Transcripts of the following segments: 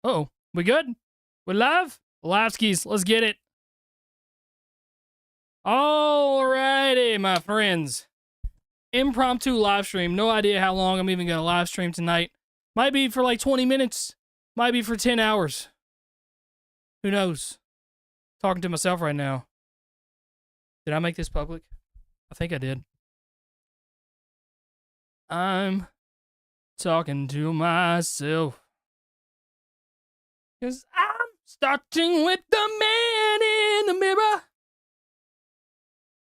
Uh-oh. We good? We live? Live skis. Let's get it. Alrighty, my friends. Impromptu live stream. No idea how long I'm even going to live stream tonight. Might be for like 20 minutes. Might be for 10 hours. Who knows? Talking to myself right now. Did I make this public? I think I did. I'm talking to myself. 'Cause I'm starting with the man in the mirror.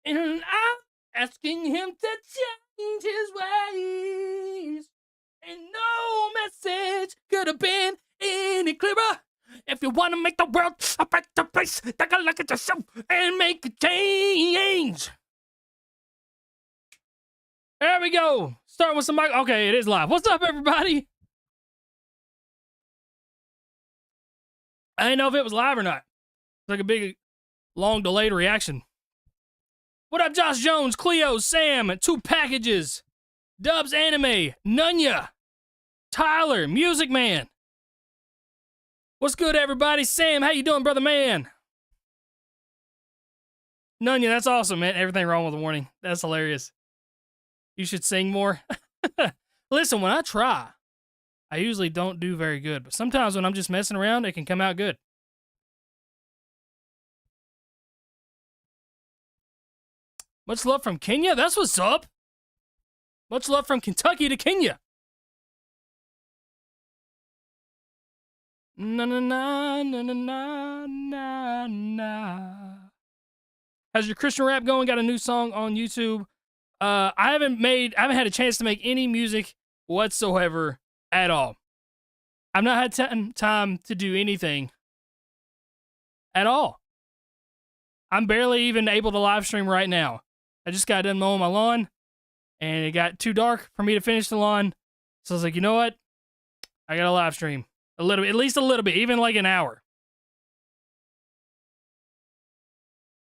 And I'm asking him to change his ways. And no message could have been any clearer. If you want to make the world a better place, take a look at yourself and make a change. There we go. Start with some mic. Okay, it is live. What's up, everybody? I didn't know if it was live or not. It's like a big, long delayed reaction. What up, Josh Jones, Cleo, Sam, 2 packages, Dubs Anime, Nunya, Tyler, Music Man. What's good, everybody? Sam, how you doing, brother man? Nunya, that's awesome, man. Everything wrong with the warning. That's hilarious. You should sing more. Listen, when I try, I usually don't do very good, but sometimes when I'm just messing around, it can come out good. Much love from Kenya. That's what's up. Much love from Kentucky to Kenya. Na na na na na na na na. How's your Christian rap going? Got a new song on YouTube. I haven't had a chance to make any music whatsoever at all. I've not had time to do anything at all. I'm barely even able to live stream right now. I just got done mowing my lawn, and it got too dark for me to finish the lawn. So I was like, you know what? I got to live stream a little bit, at least a little bit, even like an hour.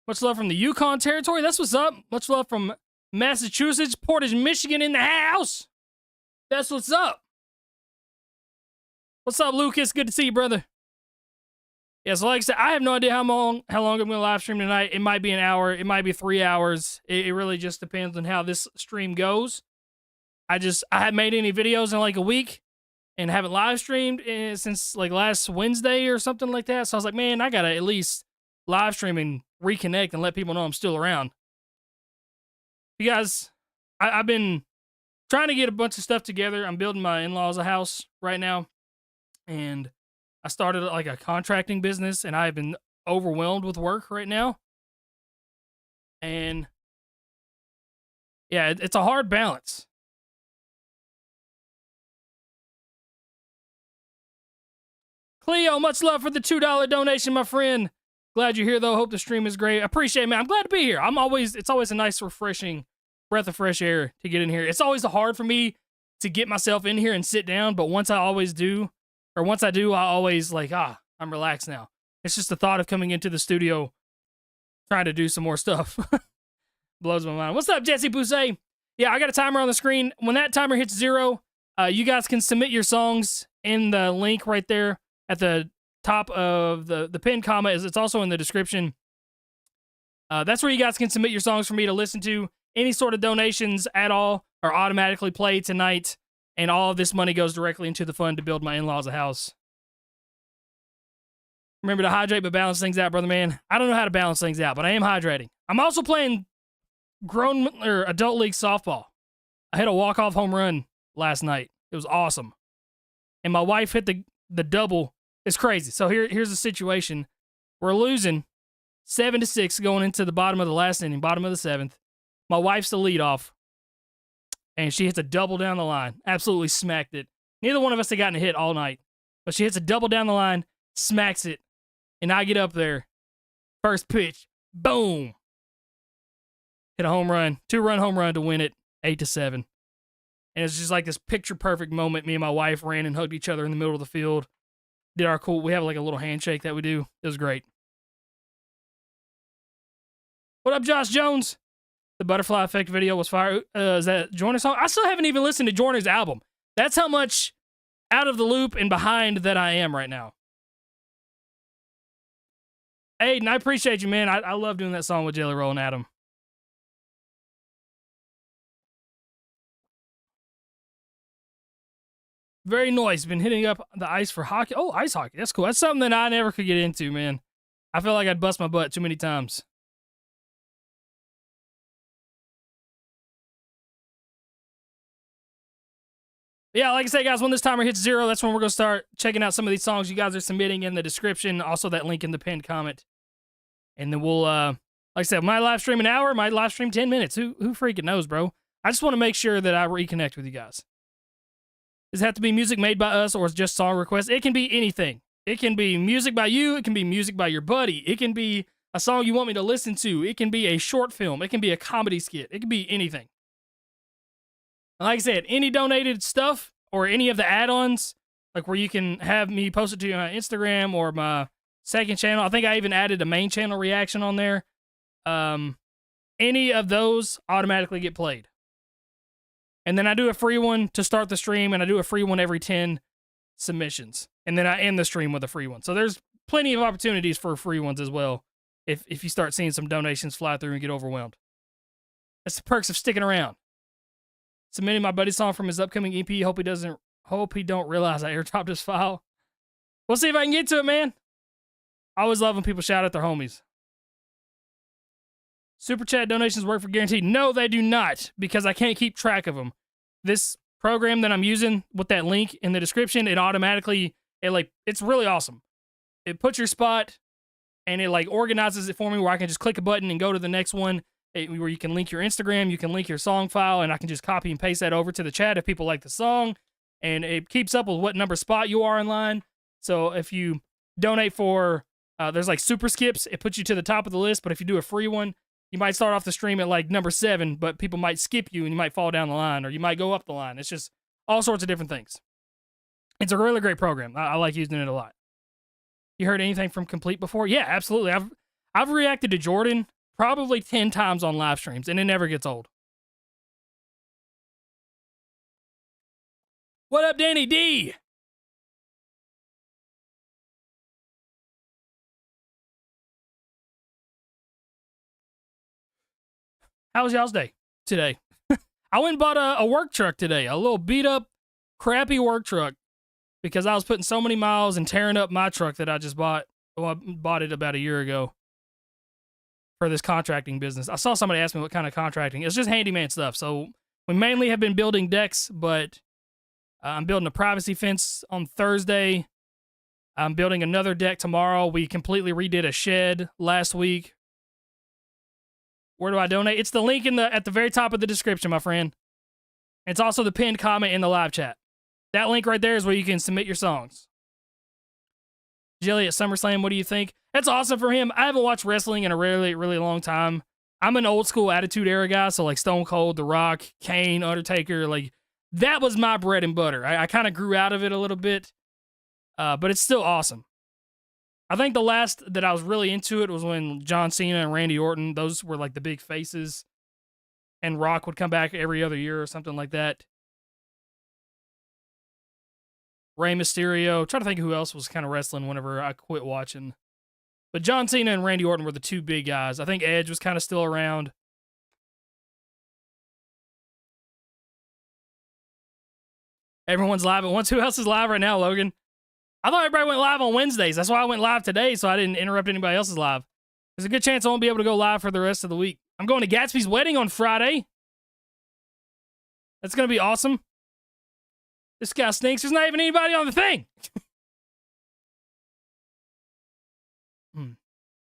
Much love from the Yukon territory. That's what's up. Much love from Massachusetts, Portage, Michigan in the house. That's what's up. What's up, Lucas? Good to see you, brother. Yeah, so like I said, I have no idea how long I'm going to live stream tonight. It might be an hour. It might be 3 hours. It really just depends on how this stream goes. I haven't made any videos in like a week and haven't live streamed since like last Wednesday or something like that. So I was like, man, I got to at least live stream and reconnect and let people know I'm still around. You guys, I've been trying to get a bunch of stuff together. I'm building my in-laws a house right now. And I started like a contracting business, and I've been overwhelmed with work right now. And yeah, it's a hard balance. Cleo, much love for the $2 donation, my friend. Glad you're here, though. Hope the stream is great. I appreciate it, man. I'm glad to be here. It's always a nice, refreshing breath of fresh air to get in here. It's always hard for me to get myself in here and sit down, but once I do, I always like, I'm relaxed now. It's just the thought of coming into the studio, trying to do some more stuff. Blows my mind. What's up, Jesse Bousset? Yeah, I got a timer on the screen. When that timer hits 0, you guys can submit your songs in the link right there at the top of the pinned comment. It's also in the description. That's where you guys can submit your songs for me to listen to. Any sort of donations at all are automatically played tonight. And all of this money goes directly into the fund to build my in-laws a house. Remember to hydrate, but balance things out, brother man. I don't know how to balance things out, but I am hydrating. I'm also playing adult league softball. I hit a walk-off home run last night. It was awesome. And my wife hit the double. It's crazy. So here's the situation. We're losing 7-6 going into the bottom of the last inning, bottom of the 7th. My wife's the leadoff. And she hits a double down the line. Absolutely smacked it. Neither one of us had gotten a hit all night. But she hits a double down the line, smacks it. And I get up there. First pitch. Boom. Hit a home run. 2-run home run to win it. 8-7. And it's just like this picture-perfect moment. Me and my wife ran and hugged each other in the middle of the field. Did our cool... We have like a little handshake that we do. It was great. What up, Josh Jones? The Butterfly Effect video was fire. Is that Joyner's song? I still haven't even listened to Joyner's album. That's how much out of the loop and behind that I am right now. Aiden, I appreciate you, man. I love doing that song with Jelly Roll and Adam. Very nice. Been hitting up the ice for hockey. Oh, ice hockey. That's cool. That's something that I never could get into, man. I feel like I'd bust my butt too many times. Yeah, like I said, guys, when this timer hits 0, that's when we're going to start checking out some of these songs you guys are submitting in the description. Also, that link in the pinned comment. And then we'll, like I said, my live stream an hour, my live stream 10 minutes. Who freaking knows, bro? I just want to make sure that I reconnect with you guys. Does it have to be music made by us or it's just song requests? It can be anything. It can be music by you. It can be music by your buddy. It can be a song you want me to listen to. It can be a short film. It can be a comedy skit. It can be anything. Like I said, any donated stuff or any of the add-ons, like where you can have me post it to my Instagram or my second channel. I think I even added a main channel reaction on there. Any of those automatically get played. And then I do a free one to start the stream, and I do a free one every 10 submissions. And then I end the stream with a free one. So there's plenty of opportunities for free ones as well if you start seeing some donations fly through and get overwhelmed. That's the perks of sticking around. Submitting my buddy's song from his upcoming EP. Hope he don't realize I airdropped his file. We'll see if I can get to it, man. I always love when people shout at their homies. Super chat donations work for guaranteed. No, they do not, because I can't keep track of them. This program that I'm using with that link in the description, it automatically, it's really awesome. It puts your spot and it organizes it for me where I can just click a button and go to the next one. Where you can link your Instagram, you can link your song file, and I can just copy and paste that over to the chat if people like the song. And it keeps up with what number spot you are in line. So if you donate for, there's super skips, it puts you to the top of the list. But if you do a free one, you might start off the stream at number 7, but people might skip you and you might fall down the line, or you might go up the line. It's just all sorts of different things. It's a really great program. I like using it a lot. You heard anything from Complete before? Yeah, absolutely. I've reacted to Jordan probably 10 times on live streams, and it never gets old. What up, Danny D? How was y'all's day today? I went and bought a work truck today, a little beat up, crappy work truck, because I was putting so many miles and tearing up my truck that I just bought. Well, I bought it about a year ago for this contracting business. I saw somebody ask me what kind of contracting. It's just handyman stuff. So we mainly have been building decks, but I'm building a privacy fence on Thursday. I'm building another deck tomorrow. We completely redid a shed last week. Where do I donate? It's the link at the very top of the description, my friend. It's also the pinned comment in the live chat. That link right there is where you can submit your songs. Jelly at SummerSlam, what do you think? That's awesome for him. I haven't watched wrestling in a really, really long time. I'm an old school Attitude Era guy, so Stone Cold, The Rock, Kane, Undertaker, that was my bread and butter. I kind of grew out of it a little bit, but it's still awesome. I think the last that I was really into it was when John Cena and Randy Orton, those were the big faces, and Rock would come back every other year or something like that. Rey Mysterio. Trying to think of who else was kind of wrestling whenever I quit watching. But John Cena and Randy Orton were the two big guys. I think Edge was kind of still around. Everyone's live at once. Who else is live right now, Logan? I thought everybody went live on Wednesdays. That's why I went live today, so I didn't interrupt anybody else's live. There's a good chance I won't be able to go live for the rest of the week. I'm going to Gatsby's wedding on Friday. That's going to be awesome. This guy stinks. There's not even anybody on the thing.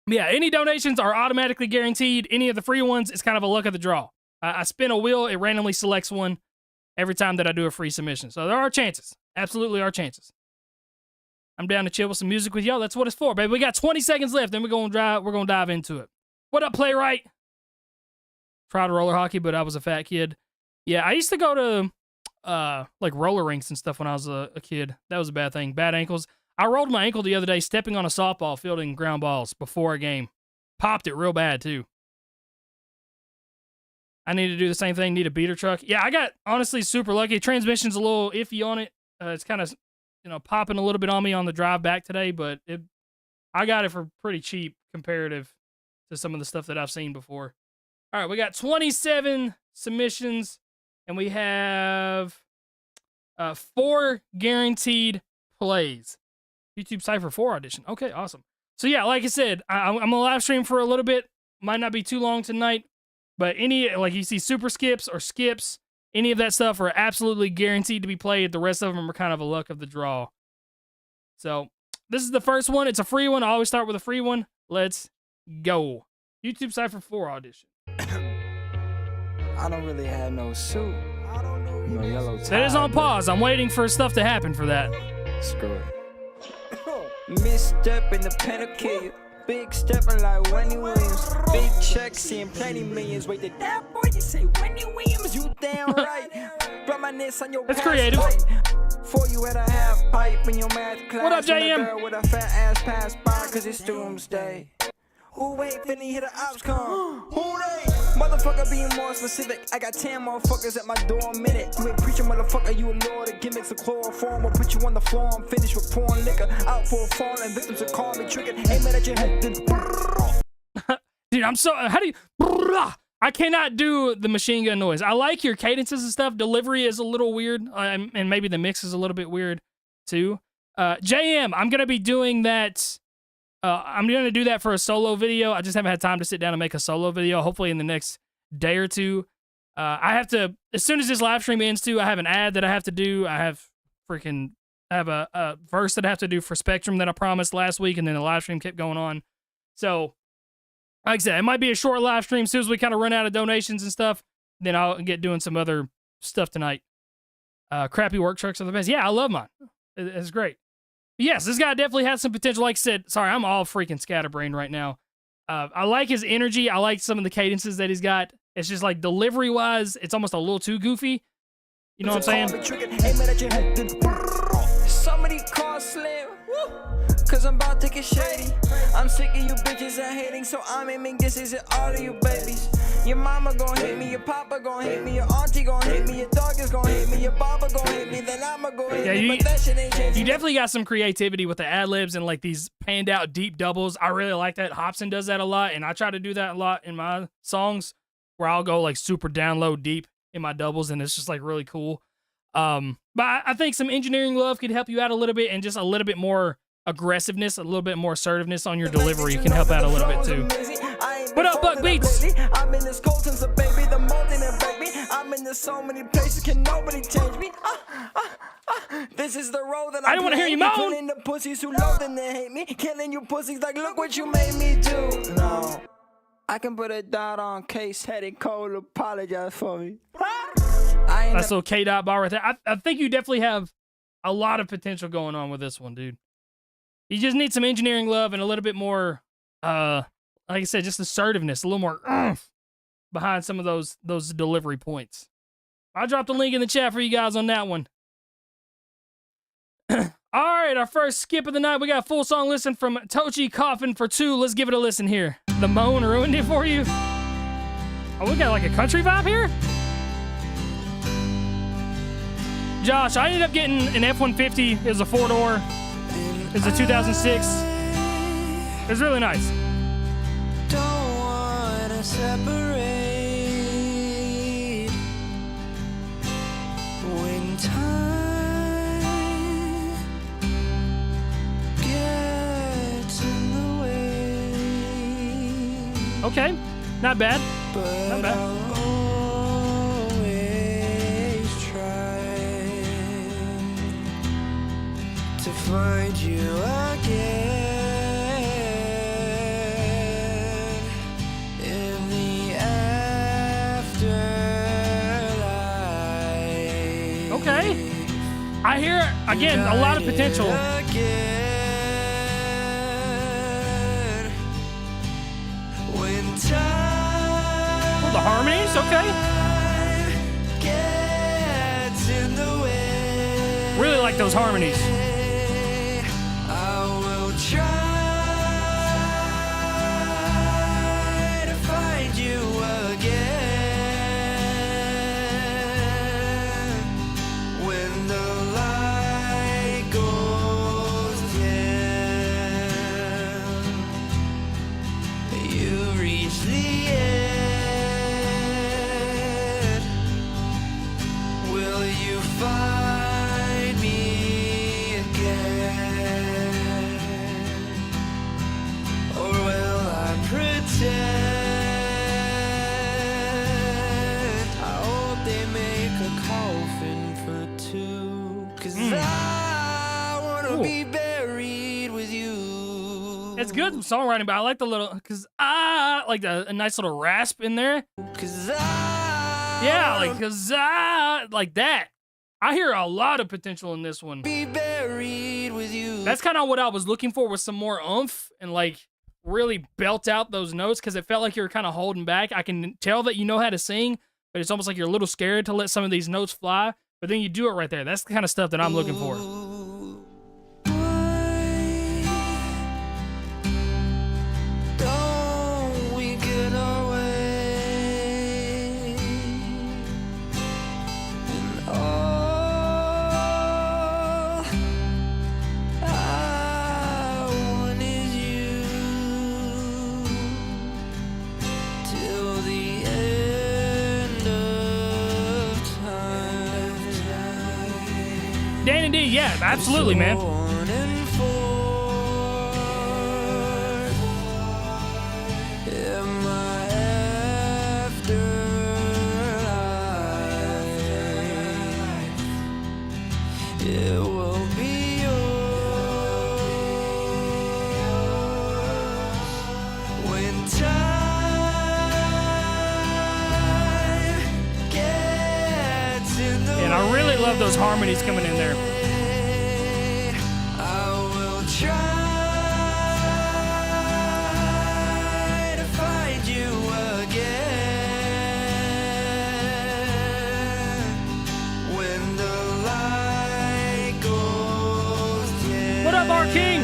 Yeah, any donations are automatically guaranteed. Any of the free ones, it's kind of a luck of the draw. I spin a wheel, it randomly selects one every time that I do a free submission. So there are chances. Absolutely are chances. I'm down to chill with some music with y'all. That's what it's for, baby. We got 20 seconds left, then we're gonna dive into it. What up, Playwright? Tried roller hockey, but I was a fat kid. Yeah, I used to go to roller rinks and stuff when I was a kid. That was a bad thing. Bad ankles. I rolled my ankle the other day stepping on a softball fielding ground balls before a game. Popped it real bad, too. I need to do the same thing. Need a beater truck. Yeah, I got, honestly, super lucky. Transmission's a little iffy on it. It's kind of popping a little bit on me on the drive back today, but I got it for pretty cheap comparative to some of the stuff that I've seen before. All right, we got 27 submissions, and we have 4 guaranteed plays. YouTube Cypher 4 audition. Okay, awesome. So yeah, like I said, I'm gonna live stream for a little bit. Might not be too long tonight, but like you see super skips or skips, any of that stuff are absolutely guaranteed to be played. The rest of them are kind of a luck of the draw. So this is the first one. It's a free one. I always start with a free one. Let's go. YouTube Cypher 4 audition. I don't really have no suit. No yellow tie. That is on pause. I'm waiting for stuff to happen for that. Screw it. Misstep in the pen will kill you. Big stepping like Wendy Williams. Big check, seeing plenty millions. Wait, did that boy just say Wendy Williams? You damn right. Reminisce on your That's creative. For you at a half pipe in your math class. What up, JM? Girl with a fat ass pass by, cause it's doomsday. Who wait, finna hit the ops come? Who they? Motherfucker being more specific. I got 10 motherfuckers at my door a minute. You ain't preaching, motherfucker, you a lord of gimmicks of chloroform. Will put you on the floor, I'm finished with pouring liquor. Out for a fall and victims will call me triggered. Aim it at your head, then Dude, I'm so, how do you, I cannot do the machine gun noise. I like your cadences and stuff. Delivery is a little weird, and maybe the mix is a little bit weird too. JM, I'm gonna be doing that. I'm going to do that for a solo video. I just haven't had time to sit down and make a solo video. Hopefully in the next day or two. I have to, as soon as this live stream ends too, I have an ad that I have to do. I have a verse that I have to do for Spectrum that I promised last week, and then the live stream kept going on. So, like I said, it might be a short live stream. As soon as we kind of run out of donations and stuff, then I'll get doing some other stuff tonight. Crappy work trucks are the best. Yeah, I love mine. It's great. Yes, this guy definitely has some potential. Like I said, sorry, I'm all freaking scatterbrained right now. I like his energy. I like some of the cadences that he's got. It's just like delivery-wise, it's almost a little too goofy. You know what I'm saying? Somebody call Slim, cause I'm about to get shady. I'm sick of you bitches and hating, so I'm aiming this is all of you babies. Your mama gon' hate me, your papa gon' hate me, your auntie gon' hate me, your dog is gon' hate me, your baba gon' hate me, then I'ma go hate me, but that shit ain't changing. You definitely got some creativity with the ad-libs and like these panned out deep doubles. I really like that. Hobson does that a lot, and I try to do that a lot in my songs where I'll go like super down low deep in my doubles, and it's just like really cool. But I think some engineering love could help you out a little bit, and just a little bit more aggressiveness, a little bit more assertiveness on your delivery can help out a little bit too. What up, Buck Beats? I'm in this cold since a baby, the mold in it, baby. I'm in this so many places, can nobody change me? This is the road that I don't want to hear you moan. Killing the pussies who love and they hate me. Killing you pussies like, look what you made me do. No, I can put a dot on case headed cold, apologize for me. That's a little K-dot bar right there. I think you definitely have a lot of potential going on with this one, dude. You just need some engineering love and a little bit more, like I said, just assertiveness, a little more behind some of those delivery points. I dropped a link in the chat for you guys on that one. All right, our first skip of the night. We got a full song listen from Tochi Coffin for 2. Let's give it a listen here. The moan ruined it for you. Oh, we got like a country vibe here? Josh, I ended up getting an F-150. It was a 4-door. It was a 2006. It was really nice. Don't wanna separate when time gets in the way. Okay, not bad. But not bad. I'll always try to find you again in the afterlife. Okay. I hear, again, a lot of potential. Again, when time Oh, the harmonies, okay. gets in the way. Really like those harmonies. I will try to find you again when the light goes 'Cause I wanna be buried with you. It's good songwriting, but I like the little, cause I like a nice little rasp in there. 'Cause I Yeah, like, cause I like that. I hear a lot of potential in this one. be buried with you. That's kind of what I was looking for, was some more oomph and like really belt out those notes, because it felt like you were kind of holding back. I can tell that you know how to sing, but it's almost like you're a little scared to let some of these notes fly, but then you do it right there. That's the kind of stuff that I'm looking for. Don't we get away? And all I want is you till the end of time. Danny D, yeah, absolutely, man. On and forth. In my afterlife, it will be yours when time gets in the And I really love those harmonies coming in there. I will try to find you again when the light goes dim. What up, our king?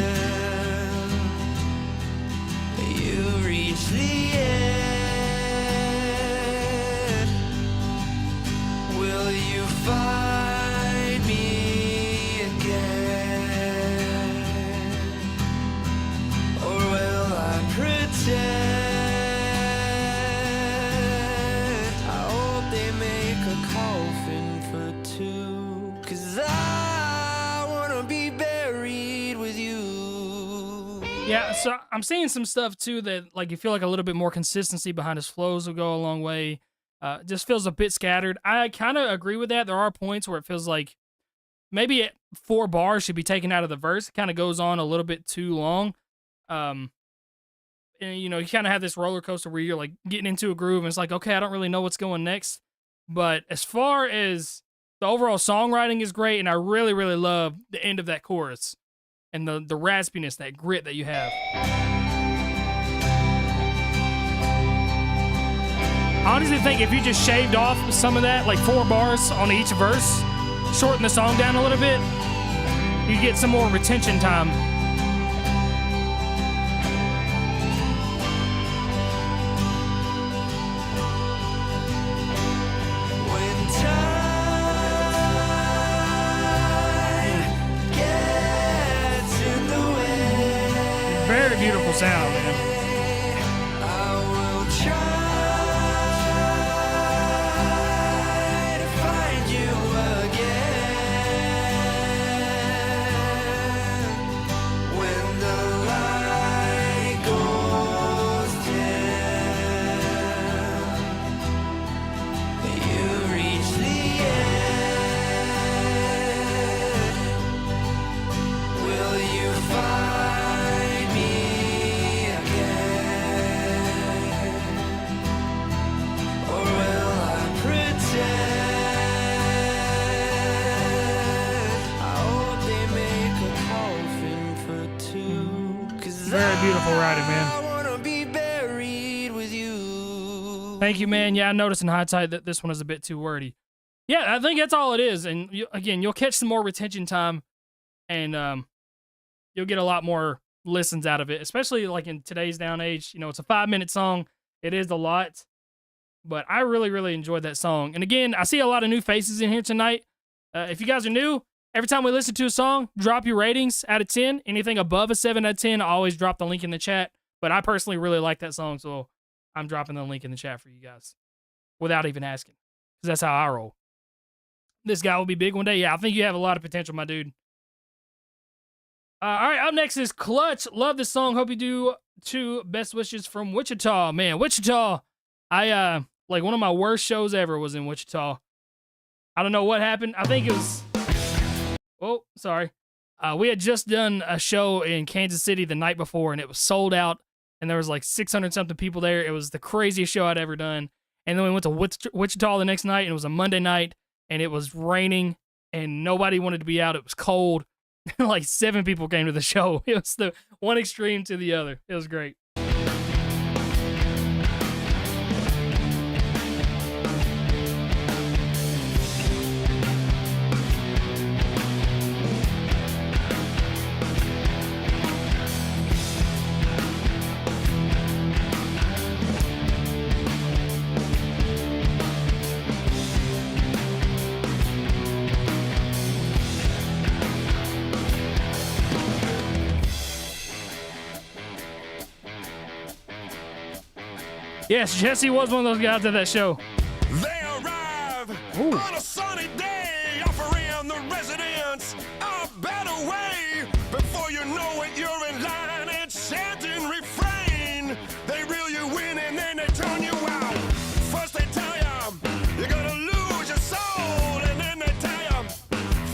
You reach the end. Will you find me again? Or will I pretend? I hope they make a coffin for two. 'Cause I wanna be buried with you. Yeah, so I'm seeing some stuff too that like you feel like a little bit more consistency behind his flows will go a long way. Just feels a bit scattered. I kind of agree with that. There are points where it feels like maybe 4 bars should be taken out of the verse. It kind of goes on a little bit too long. And you know, you kind of have this roller coaster where you're like getting into a groove and it's like, okay, I don't really know what's going next. But as far as the overall songwriting is great, and I really, really love the end of that chorus and the raspiness, that grit that you have. I honestly think if you just shaved off some of that, like 4 bars on each verse, shorten the song down a little bit, you get some more retention time. When time gets in the way, Very beautiful sound, man. I will try to find you again when the light goes dim. You reach the end. Will you find me again? Or will I pretend? I hope they make a coffin for two. 'Cause Very beautiful writing, man. I wanna be buried with you. Thank you, man. Yeah, I noticed in hindsight that this one is a bit too wordy. Yeah, I think that's all it is. And again, you'll catch some more retention time, and you'll get a lot more listens out of it, especially like in today's down age. You know, it's a 5-minute song. It is a lot, but I really, really enjoyed that song. And again, I see a lot of new faces in here tonight. If you guys are new, every time we listen to a song, drop your ratings out of 10. Anything above a 7 out of 10, I always drop the link in the chat. But I personally really like that song, so I'm dropping the link in the chat for you guys without even asking, because that's how I roll. This guy will be big one day. Yeah, I think you have a lot of potential, my dude. All right, up next is Clutch. Love this song. Hope you do too. Best wishes from Wichita. Man, Wichita. I like one of my worst shows ever was in Wichita. I don't know what happened. I think it was Oh, sorry. We had just done a show in Kansas City the night before, and it was sold out, and there was like 600 something people there. It was the craziest show I'd ever done. And then we went to Wichita the next night, and it was a Monday night, and it was raining, and nobody wanted to be out. It was cold. Like 7 people came to the show. It was the one extreme to the other. It was great. Yes, Jesse was one of those guys at that show. They arrive on a sunny day, offering the residents a better way. Before you know it, you're in line and chanting refrain. They reel you in and then they turn you out. First they tell you you're gonna lose your soul, and then they tell you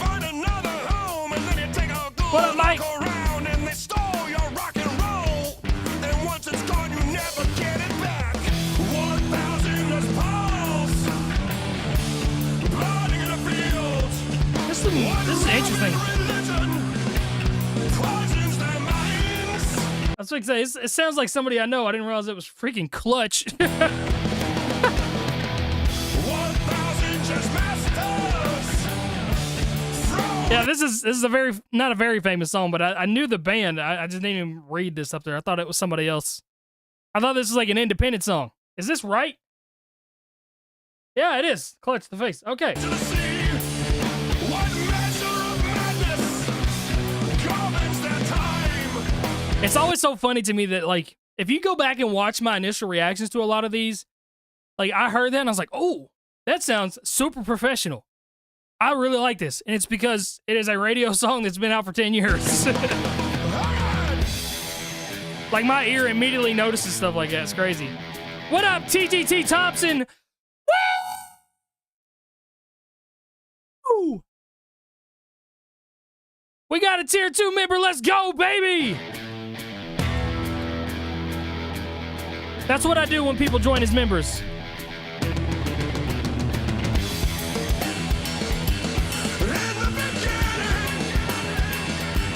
find another home, and then you take a good What up, Mike? look around and they stole your rock and roll. And once it's gone, you never get it back. This is interesting. I was going to say, it sounds like somebody I know. I didn't realize it was freaking Clutch. Yeah, this is a very, not a very famous song, but I knew the band. I just didn't even read this up there. I thought it was somebody else. I thought this was like an independent song. Is this right? Yeah, it is. Clutch the Face. Okay. It's always so funny to me that, like, if you go back and watch my initial reactions to a lot of these, like, I heard that and I was like, oh, that sounds super professional. I really like this. And it's because it is a radio song that's been out for 10 years. Like, my ear immediately notices stuff like that. It's crazy. What up, TGT Thompson? Woo! We got a tier 2 member. Let's go, baby! That's what I do when people join as members.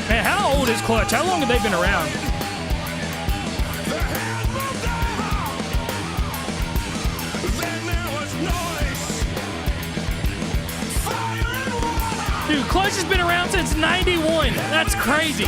Man, how old is Clutch? How long have they been around? Dude, Clutch has been around since 91. That's crazy.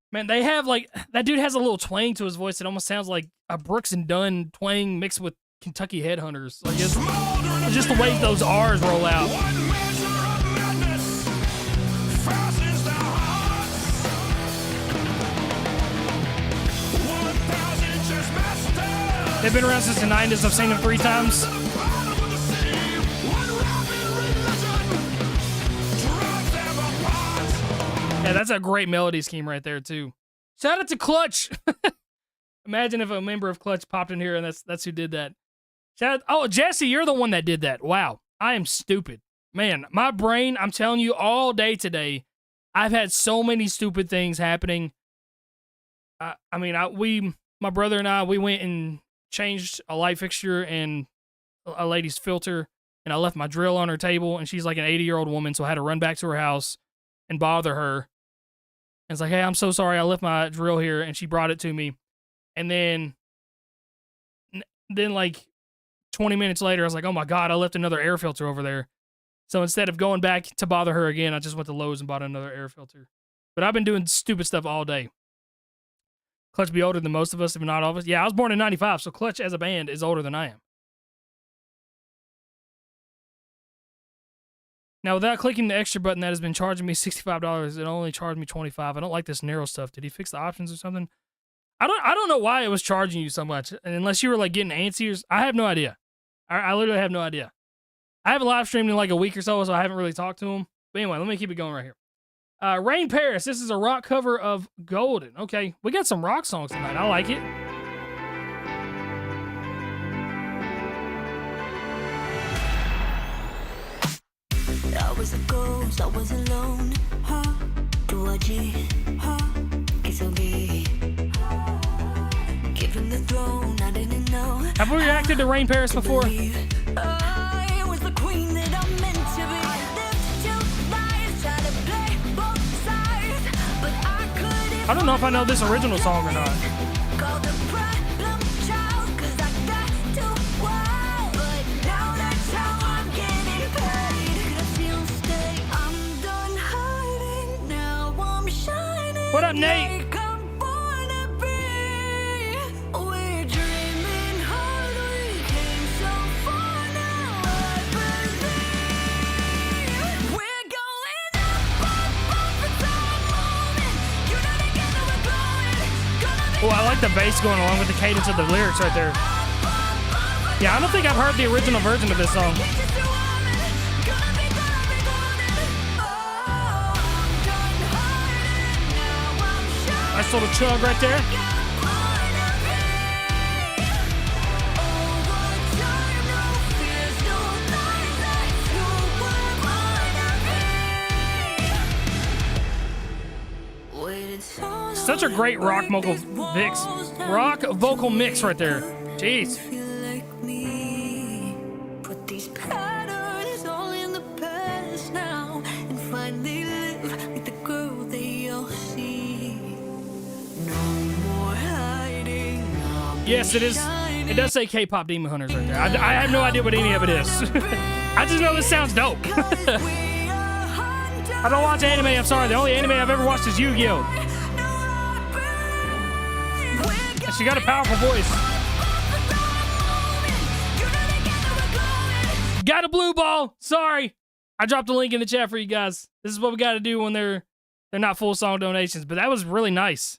Man, they have, like, that dude has a little twang to his voice that almost sounds like a Brooks and Dunn twang mixed with Kentucky Headhunters. Like, it's just the way those R's roll out. They've been around since the 90s. I've seen them 3 times. Yeah, that's a great melody scheme right there, too. Shout out to Clutch. Imagine if a member of Clutch popped in here and that's who did that. Shout out, oh, Jesse, you're the one that did that. Wow. I am stupid. Man, my brain, I'm telling you, all day today, I've had so many stupid things happening. My brother and I, we went and changed a light fixture and a lady's filter, and I left my drill on her table, and she's like an 80-year-old woman, so I had to run back to her house and bother her. And it's like, hey, I'm so sorry, I left my drill here, and she brought it to me. And then like 20 minutes later, I was like, oh my God, I left another air filter over there. So instead of going back to bother her again, I just went to Lowe's and bought another air filter. But I've been doing stupid stuff all day. Clutch be older than most of us, if not all of us. Yeah, I was born in 95, so Clutch as a band is older than I am. Now, without clicking the extra button that has been charging me $65, it only charged me $25. I don't like this narrow stuff. Did he fix the options or something? I don't know why it was charging you so much, unless you were like getting antsy. I have no idea. I literally have no idea. I haven't live streamed in like a week or so I haven't really talked to him. But anyway, let me keep it going right here. Rain Paris. This is a rock cover of Golden. Okay, we got some rock songs tonight. I like it. I was a ghost, I was alone. Do I it's okay. Given the throne, I didn't know. Have we reacted to Rain Paris before? I was the queen that I'm meant to be. I don't know if I know this original song or not. What up, Nate? Oh, I like the bass going along with the cadence of the lyrics right there. Yeah, I don't think I've heard the original version of this song. Nice little chug right there. Such a great rock vocal mix right there. Jeez. Put these patterns all in the past now and finally live like the girl they all see. No more hiding. Yes, it is. It does say K-pop Demon Hunters right there. I have no idea what any of it is. I just know this sounds dope. I don't watch anime. I'm sorry. The only anime I've ever watched is Yu-Gi-Oh! She got a powerful voice. Got a blue ball. Sorry. I dropped a link in the chat for you guys. This is what we got to do when they're not full song donations. But that was really nice.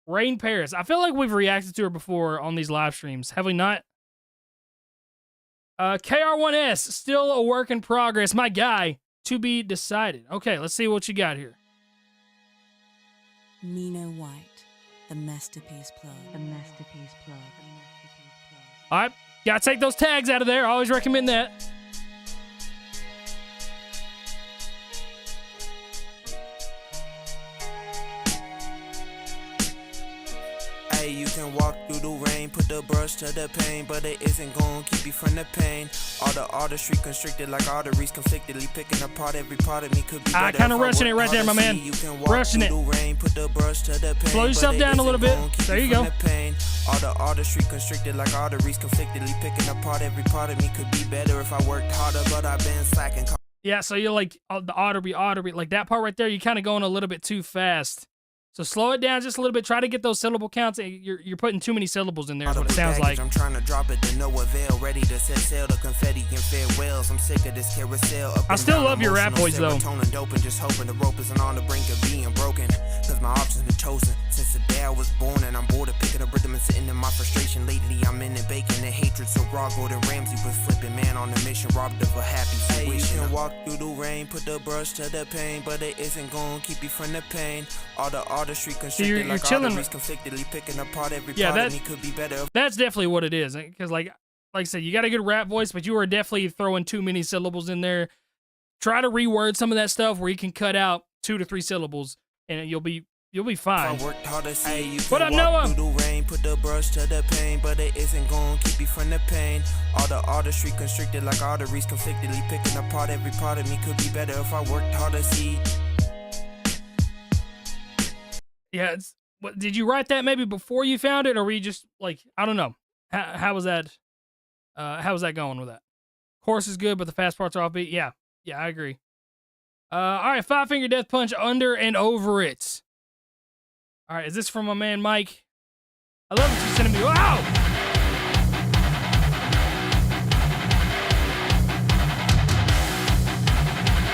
Rain Paris. I feel like we've reacted to her before on these live streams. Have we not? KR1S. Still a work in progress. My guy. To be decided. Okay, let's see what you got here. Nino White. The Masterpiece Plug. The Masterpiece Plug. All right, gotta take those tags out of there. I always recommend that. Hey, you can walk through the rain, put the brush to the pain, but it isn't gonna keep you from the pain. All the artistry constricted like arteries, conflictedly picking apart every part of me could be. I kind of rushing it right there, my man. Rushing it. Rain, put the brush to the pain, slow yourself down a little bit. There you go. All the artistry constricted like arteries, conflictedly picking apart every part of me could be better if I worked harder, but I've been slacking. Yeah, so you're like the artery, like that part right there. You're kind of going a little bit too fast. So slow it down just a little bit. Try to get those syllable counts. You're putting too many syllables in there is what it sounds like. I'm trying to drop it to no avail. Ready to set sail to confetti and farewells. I'm sick of this carousel. I still love your rap voice though. Just hoping the rope isn't on the brink of being broken. Cause my options been chosen since the day I was born. And I'm bored of picking up rhythm and sitting in my frustration. Lately I'm in and baking the hatred so raw. Gordon Ramsay was flipping man on a mission. Robbed of a happy situation. You can walk through the rain, put the brush to the pain, but it isn't gonna keep you from the pain. All the artistry constricted you're chilling. Conflictedly picking apart every yeah, part of me could be better. That's definitely what it is. Because like I said, you got a good rap voice, but you are definitely throwing too many syllables in there. Try to reword some of that stuff where you can cut out 2 to 3 syllables, and you'll be fine. What up, Noah? Through the rain, put the brush to the pain, but it isn't gonna keep you from the pain. All the artistry constricted like arteries, conflictedly picking apart every part of me could be better if I worked harder. See. Yeah, what, did you write that maybe before you found it, or were you just like, I don't know, how was that? How was that going with that? Chorus is good, but the fast parts are offbeat. Yeah, I agree. All right, 5 Finger Death Punch, Under and Over It. All right, is this from my man Mike? I love what you're sending me. Wow!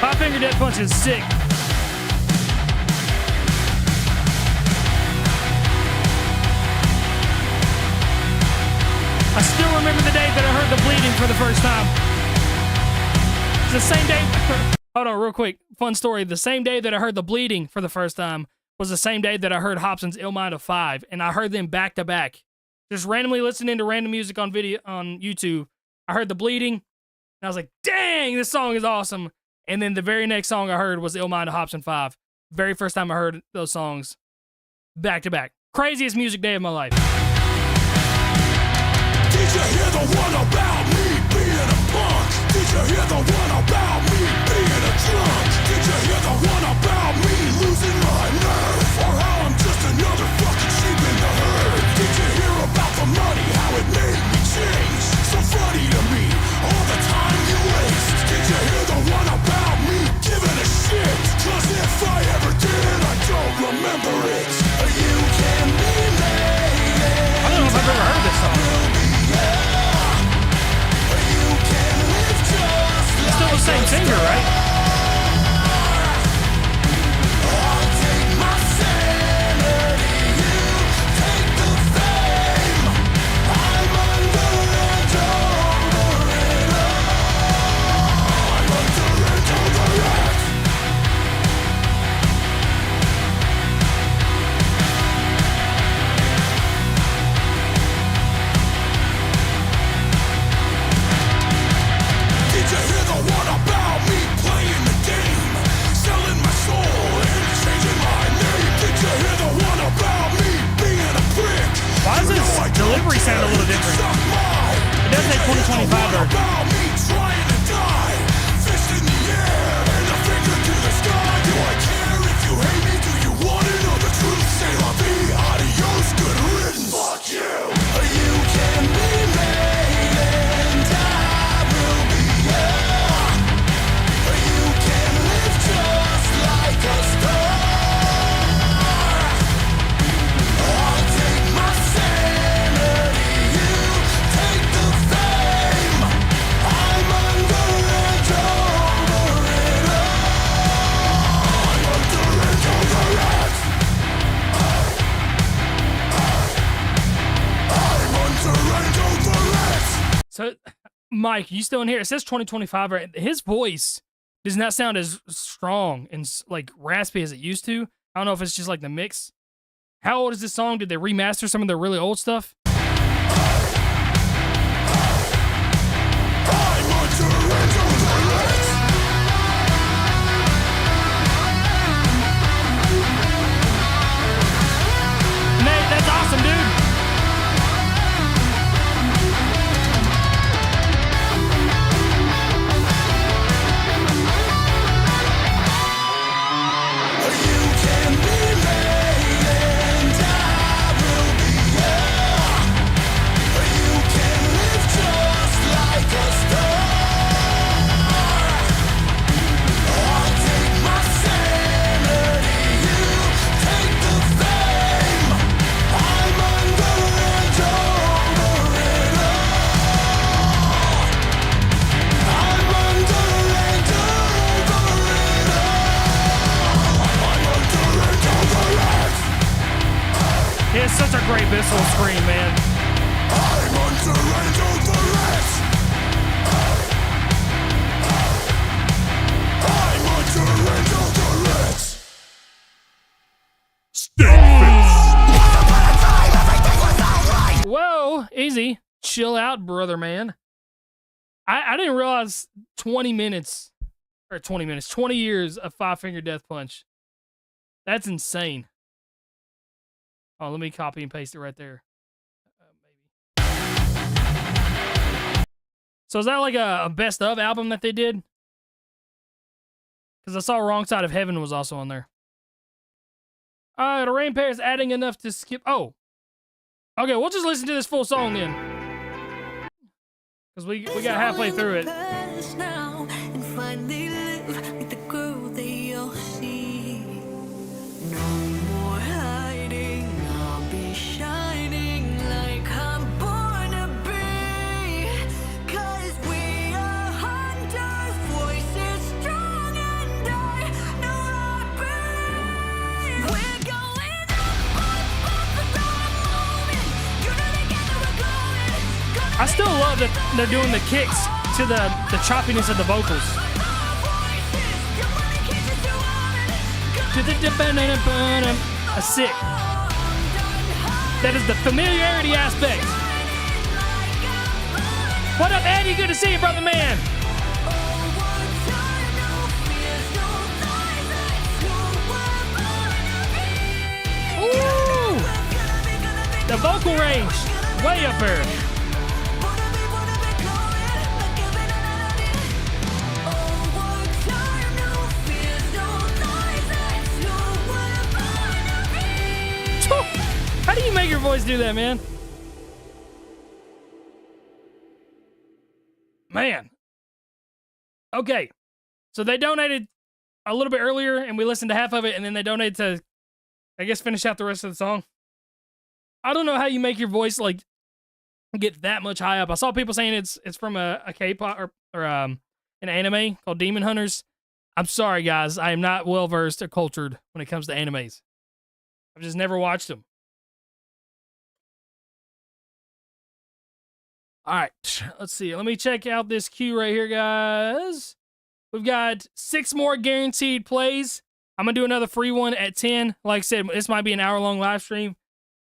5 Finger Death Punch is sick. I still remember the day that I heard the bleeding for the first time. It's the same day. Hold on, real quick. Fun story. The same day that I heard The Bleeding for the first time was the same day that I heard Hobson's Ill Mind of 5, and I heard them back to back. Just randomly listening to random music on video on YouTube. I heard The Bleeding, and I was like, dang, this song is awesome. And then the very next song I heard was Ill Mind of Hobson 5. Very first time I heard those songs back to back. Craziest music day of my life. Did you hear the one about me being a punk? Did you hear the one about me being a drunk? Did you hear the one about me losing my nerve? Or how I'm just another fucking sheep in the herd? Did you hear about the money, how it made me change? So funny to me, all the time you waste. Did you hear the one about me giving a shit? Cause if I ever did, I don't remember it. You can be made. I don't know if I've ever heard this song. It's still the same singer, right? Why does this delivery sound a little different? It does say 2025 though. So, Mike, you still in here? It says 2025, right? His voice does not sound as strong and like raspy as it used to. I don't know if it's just like the mix. How old is this song? Did they remaster some of their really old stuff? Nate, that's awesome, dude. It's such a great visceral scream, man. I'm under and over it. I'm under and over it. Whoa, easy. Chill out, brother, man. I didn't realize 20 years of Five Finger Death Punch. That's insane. Oh, let me copy and paste it right there. Maybe. So is that like a best of album that they did? Because I saw Wrong Side of Heaven was also on there. The Rain Pair is adding enough to skip. Oh. Okay, we'll just listen to this full song then. Because we got halfway through it. I still love that they're doing the kicks to the choppiness of the vocals. to the a sick. That is the familiarity aspect. What up, Eddie? Good to see you, brother man. Ooh! The vocal range, way up there. How do you make your voice do that, man? Man. Okay. So they donated a little bit earlier, and we listened to half of it, and then they donated to, I guess, finish out the rest of the song. I don't know how you make your voice, like, get that much high up. I saw people saying it's from a K-pop or an anime called Demon Hunters. I'm sorry, guys. I am not well-versed or cultured when it comes to animes. I've just never watched them. All right, let's see. Let me check out this queue right here, guys. We've got 6 more guaranteed plays. I'm going to do another free one at 10. Like I said, this might be an hour-long live stream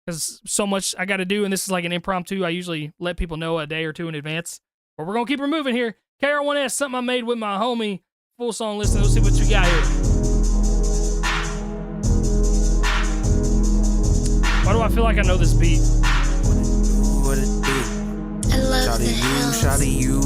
because so much I got to do, and this is like an impromptu. I usually let people know a day or two in advance. But we're going to keep her moving here. KR1S, something I made with my homie. Full song listening. Let's see what you got here. Why do I feel like I know this beat? What it do? Shawty you,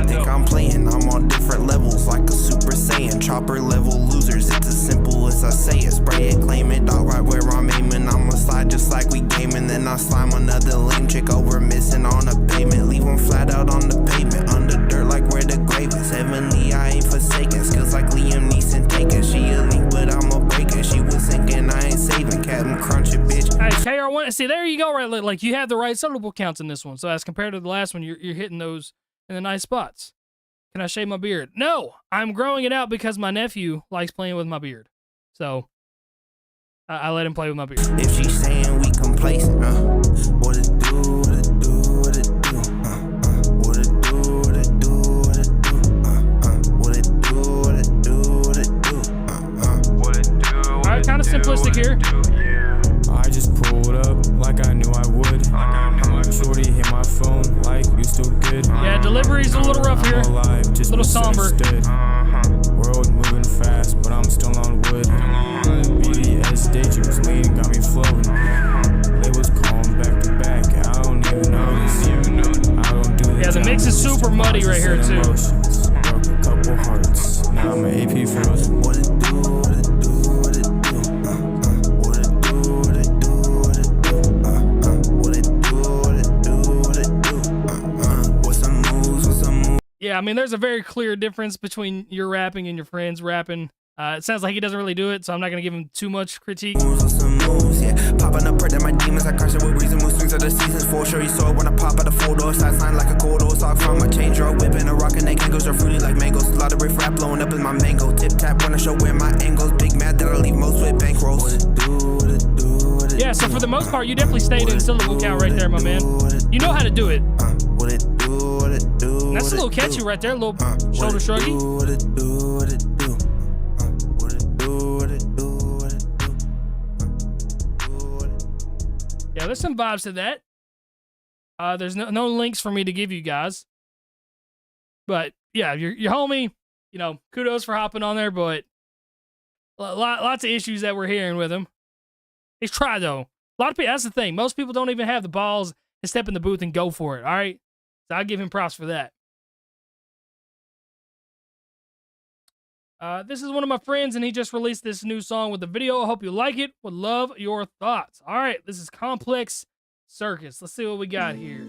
think I'm playing, I'm on different levels like a Super Saiyan, chopper level losers, it's as simple as I say it, spray it, claim it, dog right where I'm aiming, I'ma slide just like we gaming, then I slime another lame chick over missing on a pavement, leave them flat out on the pavement, under dirt like where the grave is, heavenly I ain't forsaken, skills like Liam Neeson taking, she a link but I'm a breaker, she was sinking, I ain't saving, Captain Crunch it, bitch. Hey, KR1, see, there you go, right? Like, you have the right syllable counts in this one. So as compared to the last one, you're hitting those in the nice spots. Can I shave my beard? No, I'm growing it out because my nephew likes playing with my beard. So I let him play with my beard. If she's saying we complacent, what it do, what it do, what it do, what it do, what it do, what it do, what it do, what it do, what it do, what it do. All right, kind of simplistic here. I just pulled up like I knew I would. Shorty hit my phone like you still good. Yeah, delivery's a little rough here. A little somber. World moving fast, but I'm still on wood. BDS dangerous leading got me floating. It was calm back to back. I don't even notice. I don't do yeah, the mix is super muddy right here too. Broke a couple hearts. Now I'm an AP frozen. What it do, what it do, what it do. Yeah, I mean, there's a very clear difference between your rapping and your friend's rapping. It sounds like he doesn't really do it, so I'm not going to give him too much critique. Moves, yeah. Popping up, at my demons, I crash it with reason, moves swings of the seasons. For sure, you saw it when I pop out the 4-door, side sign like a corridor, sock from my chain draw, whipping a rock and they angles are fruity like mangoes. A lot of riff rap blowing up in my mango. Tip tap when I show where my angles. Big mad that I leave most with bankrolls. What it do, what it do, what it yeah, so for the most part, you definitely stayed in syllable count right there, my man. You know how to do it. What it do, what it do. And that's a little catchy right there, a little shoulder shruggy. What it do, what it do. What it do, what it do, what it do. Yeah, there's some vibes to that. There's no links for me to give you guys. But yeah, your homie, you know, kudos for hopping on there, but lots of issues that we're hearing with him. He's tried though. A lot of people, that's the thing. Most people don't even have the balls to step in the booth and go for it, all right? So I'll give him props for that. This is one of my friends, and he just released this new song with the video. I hope you like it. Would love your thoughts. All right, this is Complex Circus. Let's see what we got here.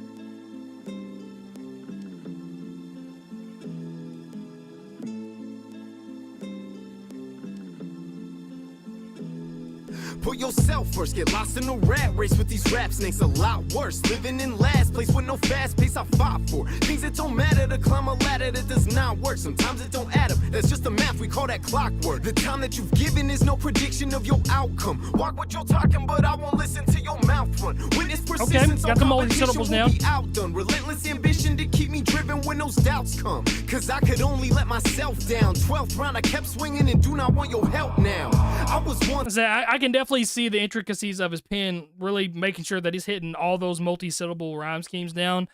Put yourself first, get lost in the rat race with these rap snakes, a lot worse. Living in last place with no fast pace, I fought for things that don't matter, to climb a ladder that does not work. Sometimes it don't add up, that's just the math, we call that clockwork. The time that you've given is no prediction of your outcome. Walk what you're talking, but I won't listen to your mouth run. Witness Okay, got the multi-syllables now. Outdone. Relentless ambition to keep me driven when those doubts come. Cause I could only let myself down. 12th round, I kept swinging and do not want your help now. I was once. I can definitely see the intricacies of his pen, really making sure that he's hitting all those multi-syllable rhyme schemes down.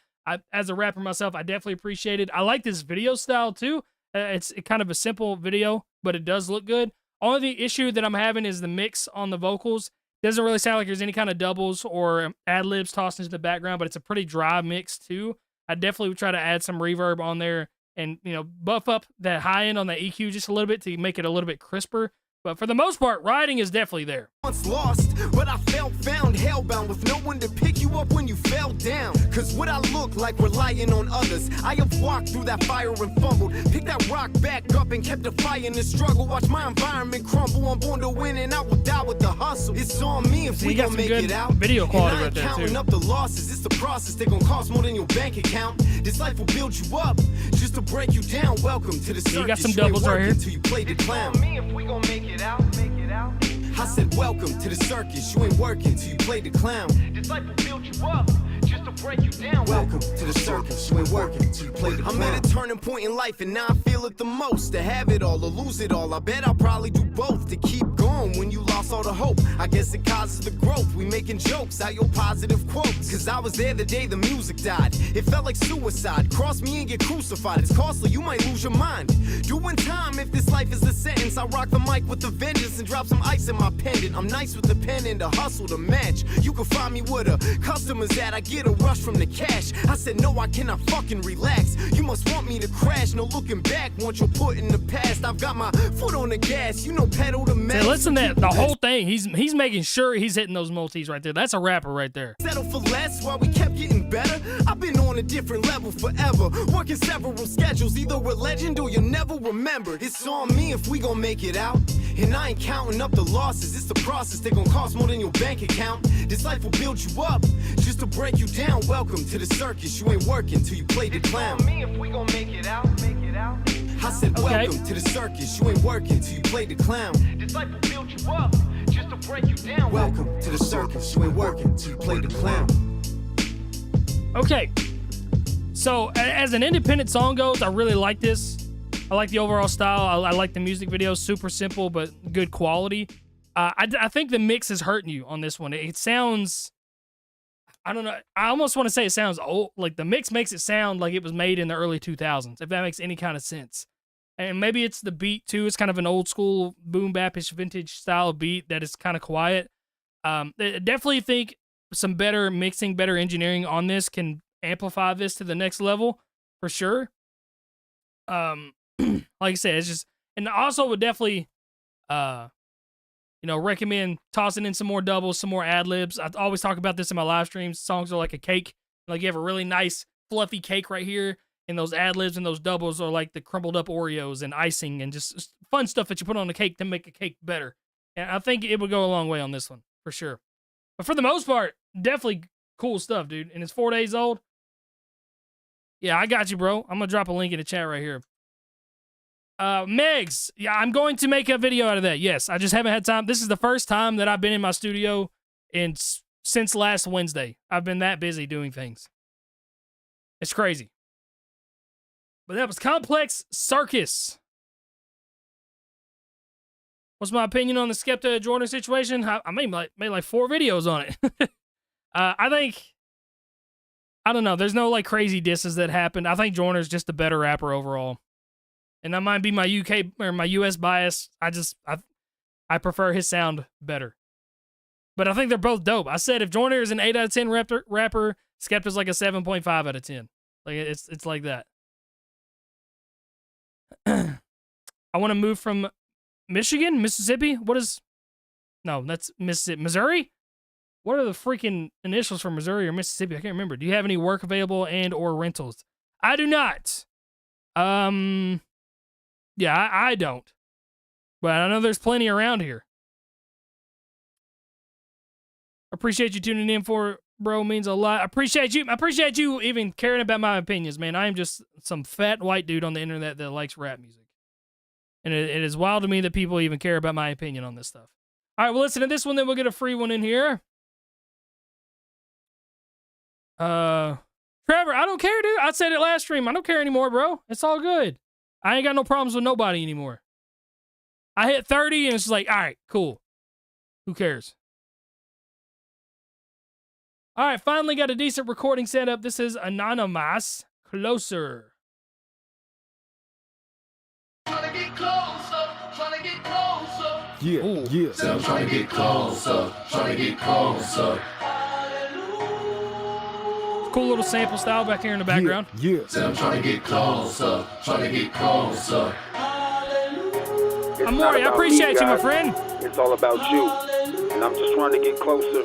As a rapper myself, I definitely appreciate it. I like this video style too. It's kind of a simple video, but it does look good. Only the issue that I'm having is the mix on the vocals. Doesn't really sound like there's any kind of doubles or ad-libs tossed into the background, but it's a pretty dry mix too. I definitely would try to add some reverb on there and, you know, buff up that high end on the EQ just a little bit to make it a little bit crisper. But for the most part, writing is definitely there. Once lost, but I felt found hellbound with no one to pick you up when you fell down. Cause what I look like relying on others. I have walked through that fire and fumbled. Picked that rock back up and kept the fire in the struggle. Watch my environment crumble. I'm born to win and I will die with the hustle. It's on me if we gon' make it out. Video quality and I right ain't there counting too. up the losses. It's the process. They gon' cost more than your bank account. This life will build you up just to break you down. Welcome to the circus. You got some doubles right here. Till you play the clown. It's on me if we gon' make it out. I said, welcome to the circus. You ain't working till you play the clown. This life will build you up just to break you down. Welcome to the circus. You ain't working till you play the clown. I'm at a turning point in life and now I feel it the most. To have it all or lose it all. I bet I'll probably do both. To keep going when you lost all the hope. I guess it causes the growth. We making jokes out your positive quotes. Cause I was there the day the music died. It felt like suicide. Cross me and get crucified. It's costly, you might lose your mind. Doing time if this life is a sentence. I rock the mic with the vengeance and drop some ice in my pendant. I'm nice with the pen and the hustle to match. You can find me with a customers that I get a rush from the cash. I said no, I cannot fucking relax. You must want me to crash. No looking back once you're put in the past. I've got my foot on the gas. You know, pedal to metal. Hey, listen to that. The whole thing. He's making sure he's hitting those multis right there. That's a rapper right there. Settle for less while we kept getting better. I've been on a different level forever. Working several schedules. Either a legend or you'll never remember. It's on me if we gon' make it out. And I ain't counting up the losses. It's the process. They gon' cost more than your bank account. This life will build you up just to break you down. Welcome to the circus. You ain't working till you play the clown. It's on me if we gon' make it out. I said, welcome to the circus. You ain't working till you play the clown. This life will build you up just to break you down. Welcome to the circus. You ain't working till you play the clown. Okay. So, as an independent song goes, I really like this. I like the overall style. I like the music video. Super simple, but good quality. I think the mix is hurting you on this one. It sounds... I don't know. I almost want to say it sounds old. Like, the mix makes it sound like it was made in the early 2000s, if that makes any kind of sense. And maybe it's the beat, too. It's kind of an old school, boom bap-ish, vintage style beat that is kind of quiet. I definitely think some better mixing, better engineering on this can amplify this to the next level, for sure. Like I said, it's just... And I also would definitely... recommend tossing in some more doubles, some more ad-libs. I always talk about this in my live streams. Songs are like a cake. Like, you have a really nice, fluffy cake right here, and those ad-libs and those doubles are like the crumbled up Oreos and icing and just fun stuff that you put on the cake to make a cake better. And I think it would go a long way on this one, for sure. But for the most part, definitely cool stuff, dude. And it's 4 days old. Yeah, I got you, bro. I'm going to drop a link in the chat right here. Megs, yeah, I'm going to make a video out of that. Yes, I just haven't had time. This is the first time that I've been in my studio since last Wednesday. I've been that busy doing things. It's crazy. But that was Complex Circus. What's my opinion on the Skepta Jordan situation? I made like 4 videos on it. I don't know. There's no like crazy disses that happened. I think Jordan's just a better rapper overall. And that might be my UK or my US bias. I prefer his sound better. But I think they're both dope. I said if Joyner is an 8 out of 10 rapper, Skepta's like a 7.5 out of 10. Like it's like that. I want to move from Michigan, Mississippi. No, that's Mississippi, Missouri. What are the freaking initials for Missouri or Mississippi? I can't remember. Do you have any work available and or rentals? I do not. Yeah, I don't. But I know there's plenty around here. Appreciate you tuning in for, bro, means a lot. I appreciate you even caring about my opinions, man. I am just some fat white dude on the internet that likes rap music. And it is wild to me that people even care about my opinion on this stuff. All right, well, listen to this one, then we'll get a free one in here. Trevor, I don't care, dude. I said it last stream. I don't care anymore, bro. It's all good. I ain't got no problems with nobody anymore. I hit 30 and it's just like, all right, cool. Who cares? All right, finally got a decent recording set up. This is Anonymous Closer. Trying to get closer, trying to get closer. Yeah, Ooh. yeah. Say I'm trying to get closer, trying to get closer. Cool little sample style back here in the background. Yeah. Say I'm trying to get closer, trying to get closer. Amori, I appreciate you, my friend. It's all about you. And I'm just trying to get closer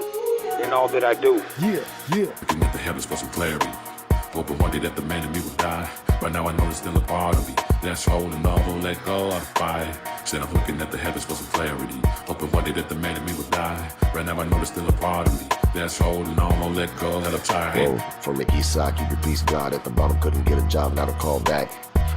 in all that I do. Yeah, yeah. Looking at the heavens for some clarity. Hoping one day that the man in me will die. Right now I know there's still a part of me that's holding on, won't let go of the fight. Said I'm looking at the heavens for some clarity. Hoping one day that the man in me will die. Right now I know there's still a part of me that's holding on, won't let go of the fight. Whoa, from the east side, keep your peace, God. At the bottom, couldn't get a job, not a call back.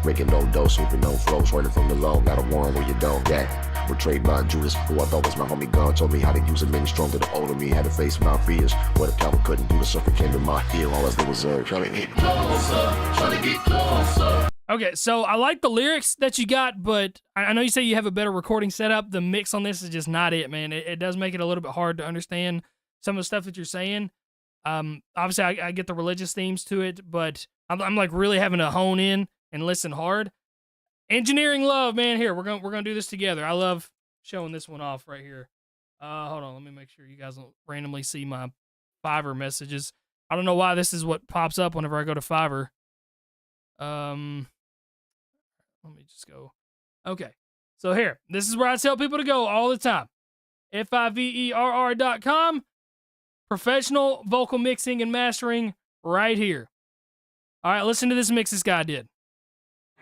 Making no dough, sweeping no flows, running from the low, not a warrant where you don't get. Betrayed by Judas, who I thought was my homie God, told me how to use a many stronger the older me, had to face my fears. What a coward couldn't do, the serpent came to my heel, all as the reserve, trying to get closer, trying to get closer. Okay, so I like the lyrics that you got, but I know you say you have a better recording setup. The mix on this is just not it, man. It does make it a little bit hard to understand some of the stuff that you're saying. Obviously, I get the religious themes to it, but I'm like really having to hone in and listen hard. Engineering love, man. Here, we're gonna do this together. I love showing this one off right here. Hold on, let me make sure you guys don't randomly see my Fiverr messages. I don't know why this is what pops up whenever I go to Fiverr. Let me just go. Okay, so here, this is where I tell people to go all the time. FIVERR.com. Professional vocal mixing and mastering right here. All right, listen to this mix this guy did.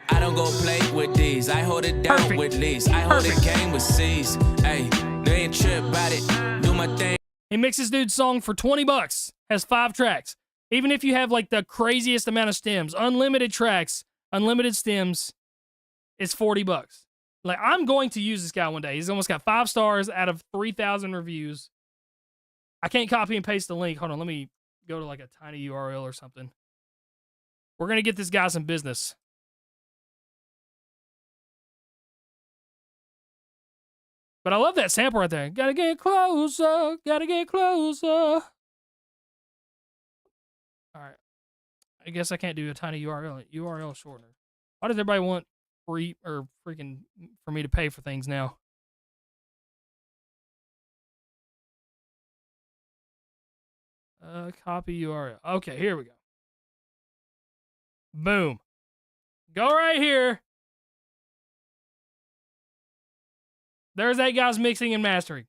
I don't go play with these. I hold it down Perfect. with these. I hold the game with C's. Hey, they ain't trip about it. Do my thing. He mixes dude's song for $20. Has 5 tracks. Even if you have like the craziest amount of stems, unlimited tracks, unlimited stems, it's $40. Like, I'm going to use this guy one day. He's almost got 5 stars out of 3,000 reviews. I can't copy and paste the link. Hold on, let me go to like a tiny URL or something. We're gonna get this guy some business. But I love that sample right there. Gotta get closer, gotta get closer. All right. I guess I can't do a tiny URL shortener. Why does everybody want free or freaking for me to pay for things now? Copy URL. Okay, here we go. Boom. Go right here. There's that guy's mixing and mastering.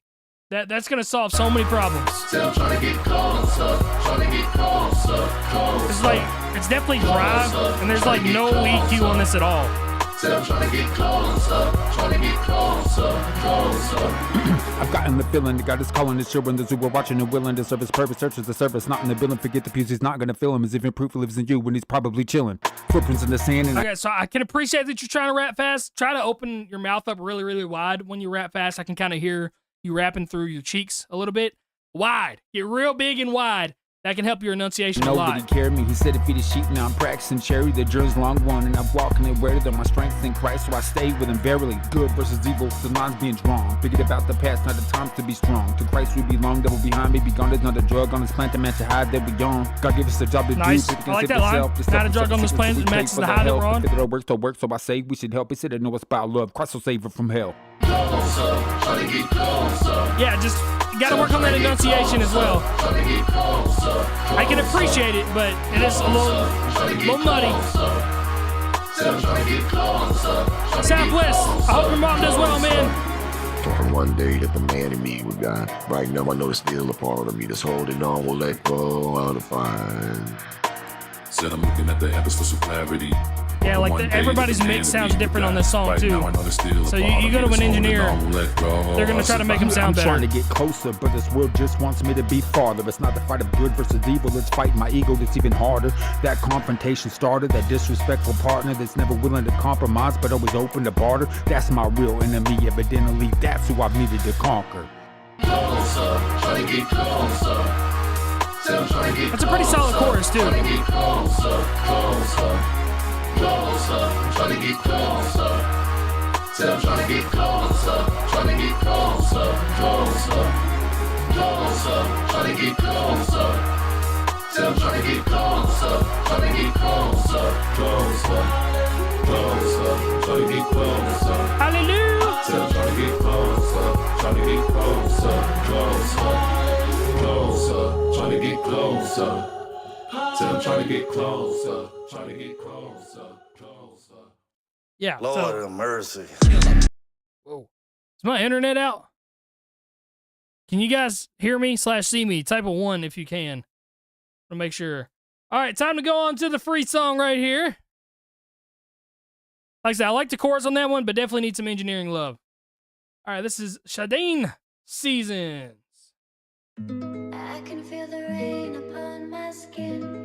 That's gonna solve so many problems. Still trying to get closer, trying to get closer, closer. It's like, it's definitely dry, and there's like no EQ on this at all. Still trying to get closer, trying to get closer, closer. I've gotten the feeling that God is calling his children, those who are watching and willing to serve his purpose, searches the surface, not in the building, forget the pews, he's not gonna fill him, as if proof lives in you when he's probably chilling. Footprints in the sand and Okay, so I can appreciate that you're trying to rap fast. Try to open your mouth up really, really wide when you rap fast. I can kind of hear you rapping through your cheeks a little bit. Wide. Get real big and wide. That can help your enunciation a nobody lot. cared me. He said to feed his sheep, now I'm practicing cherry. The journey's long one, and I'm walking it where my strength in Christ, so I stay with him verily. Good versus evil, the lines being drawn. Forget about the past, not the times to be strong. To Christ we belong, devil behind me be gone. There's not a drug on this planet to match the high that we on. God give us a job to Nice. do. I like that line. Not a drug on this planet that matches the high that we're on. If it works, so work, so I say we should help. He said, I know it's about love. Christ will save her from hell. Closer, trying to get closer. Yeah, just gotta work on that enunciation as well. Trying to get closer. I can appreciate it, but it is a little muddy. Still trying to get closer. Southwest, I hope your mom does well, man. From one day that the man in me was gone. Right now I know it's still a part of me that's holding on, will let go out of find. Said I'm looking at the heavens for some clarity. Yeah, like everybody's mix sounds different on this song too. So you go to an engineer, they're gonna try to make them sound better. I'm trying to get closer, but this world just wants me to be farther. It's not the fight of good versus evil, it's fighting my ego that's even harder. That confrontation starter, that disrespectful partner that's never willing to compromise but always open to barter. That's my real enemy, evidently that's who I've needed to conquer. Closer, trying to get closer. That's a pretty solid chorus, too. Trying to get closer, closer, closer. Trying to get closer. Said I'm trying to get closer, trying to get closer, closer, closer. Trying to get closer. Said I'm trying to get closer, trying to get closer, closer, closer. Trying to get closer. Hallelujah. Said I'm trying to get closer, trying to get closer, closer, closer. Trying to get closer. Said I'm trying to get closer, trying to get closer, closer. Yeah. Lord have mercy. Whoa. Is my internet out? Can you guys hear me / see me? Type a 1 if you can. To make sure. All right, time to go on to the free song right here. Like I said, I like the chorus on that one, but definitely need some engineering love. All right, this is Shadine Seasons. I can feel the rain upon my skin.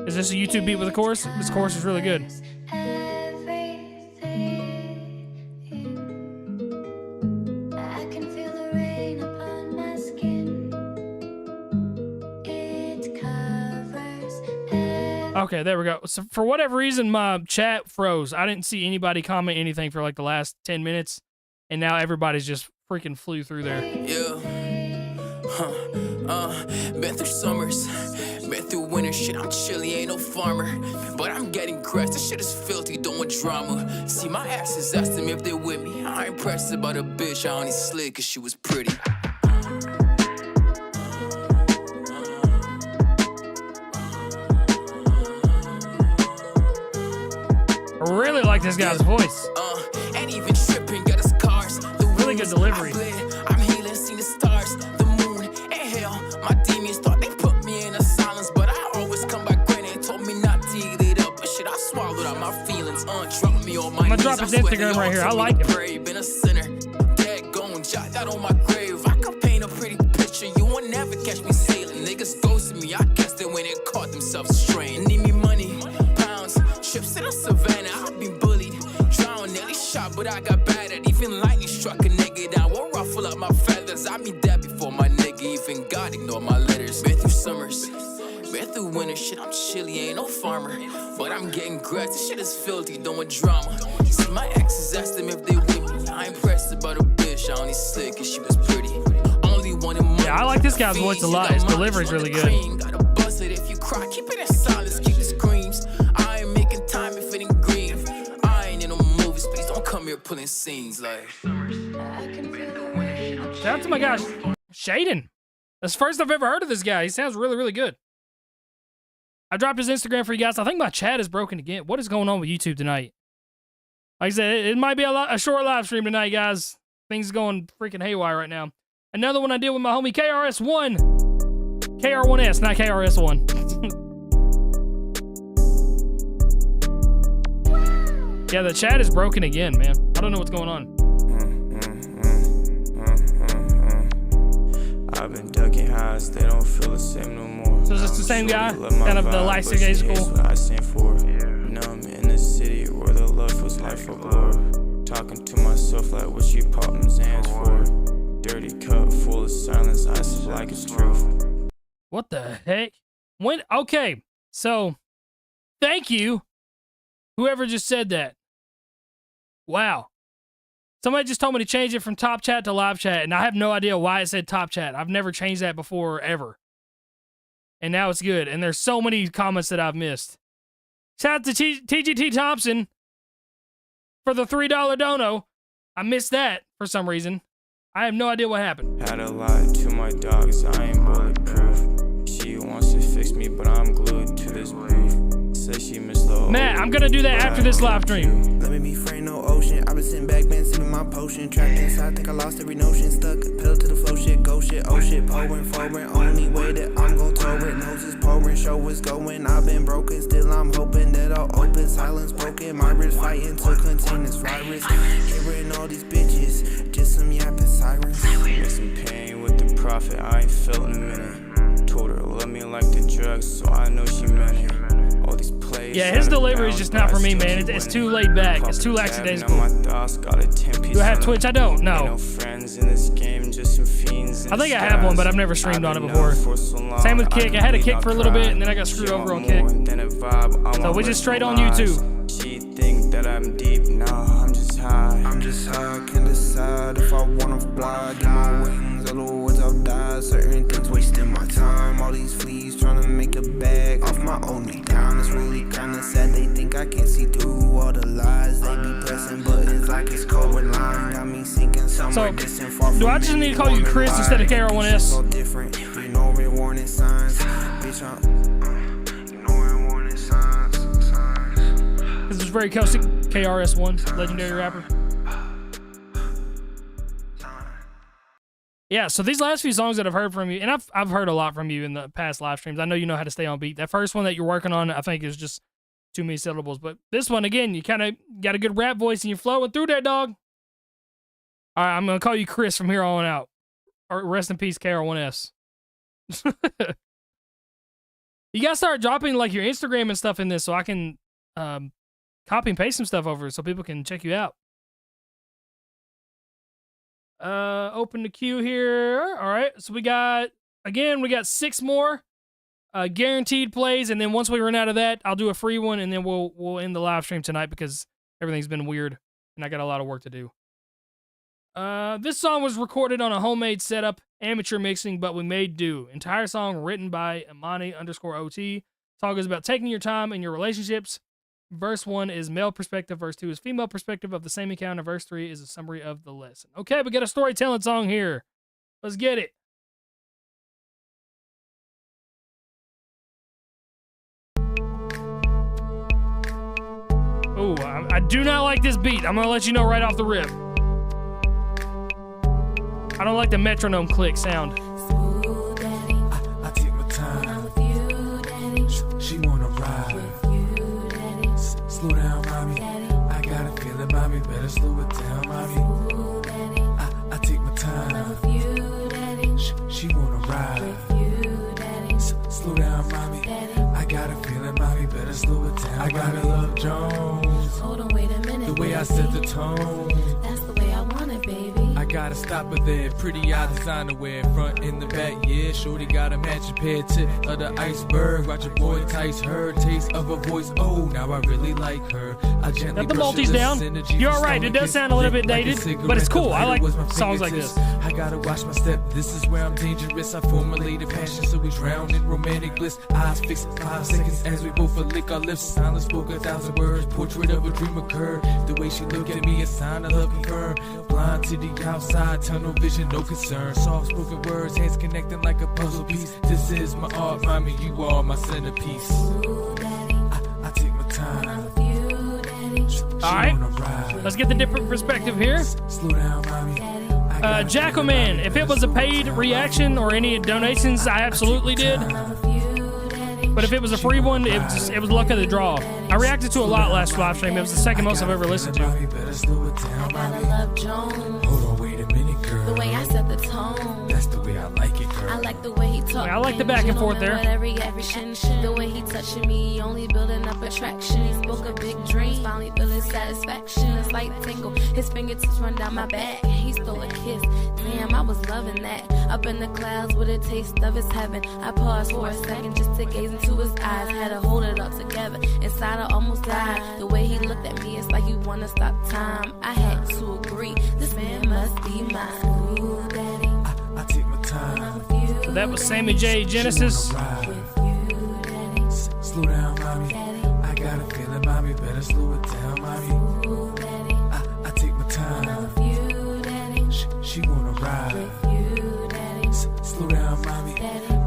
Is this a YouTube beat with a chorus? This chorus is really good. I can feel the rain upon my skin. It covers Okay, there we go. So for whatever reason, my chat froze. I didn't see anybody comment anything for like the last 10 minutes, and now everybody's just freaking flew through there. Yeah. Been through summers, been through winter. Shit, I'm chilly, ain't no farmer, but I'm getting grass. This shit is filthy, don't want drama. See, my ass is asking me if they with me. I ain't pressed about a bitch, I only slid cause she was pretty. I really like this guy's voice. Ain't even tripping, got us cars. Really good delivery. I'm healing, seen the stars, the moon, and hell. My demons thought they put me in a silence, but I always come back granted. Told me not to eat it up, but shit, I swallowed out my feelings. Drop me on my I'm gonna drop his Instagram right here. I like him. Been a sinner, dead gone, jot that on my grave. I could paint a pretty picture, you won't never catch me sailing. Niggas ghosted me, I guess they went and caught themselves straying. Need me money, pounds, trips to the savannah. I've been bullied, drowned, nearly shot, but I got battered. Even lightning struck a nigga down, won't ruffle up my feathers. I be dead before my nigga even God ignored my letters. Been through summers, been through winter. Shit, I'm chilly, ain't no farmer, but I'm getting grass. This shit is filthy, don't want drama. See, my exes asked them if they with me. I ain't pressed about a bitch, I only slid cause she was pretty. Only wanted money. Yeah, I like this guy's voice a lot. His delivery's really good. Gotta bust it if you cry, keep it in silence, keep the screams. I ain't making time if it ain't grief. I ain't in no movies, please don't come here pulling scenes like. Shout out to my guy, Shadine. That's the first I've ever heard of this guy. He sounds really, really good. I dropped his Instagram for you guys. I think my chat is broken again. What is going on with YouTube tonight? Like I said, it might be a short live stream tonight, guys. Things going freaking haywire right now. Another one I did with my homie KRS1. KR1S, not KRS1. Yeah, the chat is broken again, man. I don't know what's going on. I've been ducking highs, they don't feel the same no more. So is this the same guy? Kind of the like 6 days school? I stand for. Now I'm in the city where the love feels like folklore. Talking to myself like what you pop them Zans for. Dirty cup full of silence, I feel like it's truth. What the heck? Okay, so thank you, whoever just said that. Wow. Somebody just told me to change it from top chat to live chat, and I have no idea why it said top chat. I've never changed that before, ever. And now it's good, and there's so many comments that I've missed. Shout out to TGT Thompson for the $3 dono. I missed that for some reason. I have no idea what happened. Had a lie to my dogs, I ain't bulletproof. She wants to fix me, but I'm glued to this roof. Say she missed the Matt, I'm gonna do that after this live stream. Let me be free, no ocean. I've been sitting back, been sipping my potion. Trapped inside, think I lost every notion. Stuck, pedal to the flow, shit, go shit, oh shit, pouring, forward. Only way that I'm gon' tow it. Noses pouring, show what's going. I've been broken, still I'm hoping that I'll open. Silence broken, my wrist fighting to contain this virus. Hearing all these bitches, just some yapping sirens. Make some pain with the profit, I ain't felt in a minute. Told her love me like the drugs, so I know she meant it. All these plays Yeah, his delivery is just not for me, man. It's too laid back. It's too lackadaisical. Do I have Twitch? I don't. No. I think I have one, but I've never streamed on it before. Same with Kick. I had a Kick for a little bit, and then I got screwed over on Kick. So we just straight on YouTube. She think that I'm deep, nah, I'm just high. I'm just high, can decide if I wanna fly. Get my wings, otherwise I'll die. Certain things wasting my time. All these fleas trying to make a bag off my only time. It's really kinda sad, they think I can't see through all the lies. They be pressing buttons like it's cold line. Got me sinking somewhere distant, far from do I just need to call you Chris instead of KRS1S? So different, you know we're warning signs. Bitch, This is very caustic. KRS1, legendary rapper. Yeah, so these last few songs that I've heard from you, and I've heard a lot from you in the past live streams. I know you know how to stay on beat. That first one that you're working on, I think is just too many syllables. But this one, again, you kind of got a good rap voice and you're flowing through that, dog. All right, I'm going to call you Chris from here on out. Or rest in peace, KR1S. You got to start dropping like your Instagram and stuff in this so I can copy and paste some stuff over so people can check you out. Open the queue here. All right, so we got 6 more guaranteed plays, and then once we run out of that, I'll do a free one, and then we'll end the live stream tonight because everything's been weird and I got a lot of work to do. This song was recorded on a homemade setup, amateur mixing, but we made do. Entire song written by Imani_OT. Song is about taking your time in your relationships. Verse 1 is male perspective. Verse 2 is female perspective of the same encounter. Verse 3 is a summary of the lesson. Okay, we got a storytelling song here. Let's get it. Oh, I do not like this beat. I'm going to let you know right off the rip. I don't like the metronome click sound. I take my time. She wanna ride. Slow down, mommy. I got a feeling, mommy. Better slow it down, mommy. I take my time. She wanna ride. Slow down, mommy. I got a feeling, mommy. Better slow it down. I gotta love Jones. Hold on, wait a minute. The way I set the tone. That's the way I want it, baby. I gotta stop her there. Pretty eye designer wear, front in the back, yeah. Shorty got a matching pair tip of the iceberg. Watch your boy Tice her taste of her voice. Oh, now I really like her. I gently got the multis down. You're alright. It does sound a little bit dated, but it's cool. I like songs like this. I gotta watch my step. This is where I'm dangerous. I formulated passion, so we drown in romantic bliss. Eyes fixed 5 seconds as we both lick our lips. Silence spoke 1,000 words. Portrait of a dream occurred. The way she looked at me, a sign of love confirmed. Blind to the outside, tunnel vision, no concern. Soft spoken words, hands connecting like a puzzle piece. This is my art, mommy, you are my centerpiece. I take my time. Alright, let's get the different perspective here. Slow down, mommy. Jackalman, if it was a paid reaction or any donations, I absolutely did. But if it was a free one, it was luck of the draw. I reacted to a lot last live stream. It was the second most I've ever listened to. I gotta love Jones. Hold on, wait a minute, girl. The way I set the tone. That's the way I like it, girl. I like the way he talks. I like the back and forth there. Every action, the way he touching me, only building up attraction. He spoke a big dream, finally feeling satisfaction. A slight tingle, his fingertips run down my back. He stole a kiss. Damn, I was loving that. Up in the clouds with a taste of his heaven. I paused for a second just to gaze into his eyes. Had to hold it all together. Inside I almost died. The way he looked at me, it's like he wanna stop time. I had to agree, this man must be mine. Ooh, daddy. I take my time. So that was Sammy J Genesis. Slow down, mommy. I got a feeling, mommy. Better slow it down, mommy. I take my time. She wanna ride. Slow down, mommy.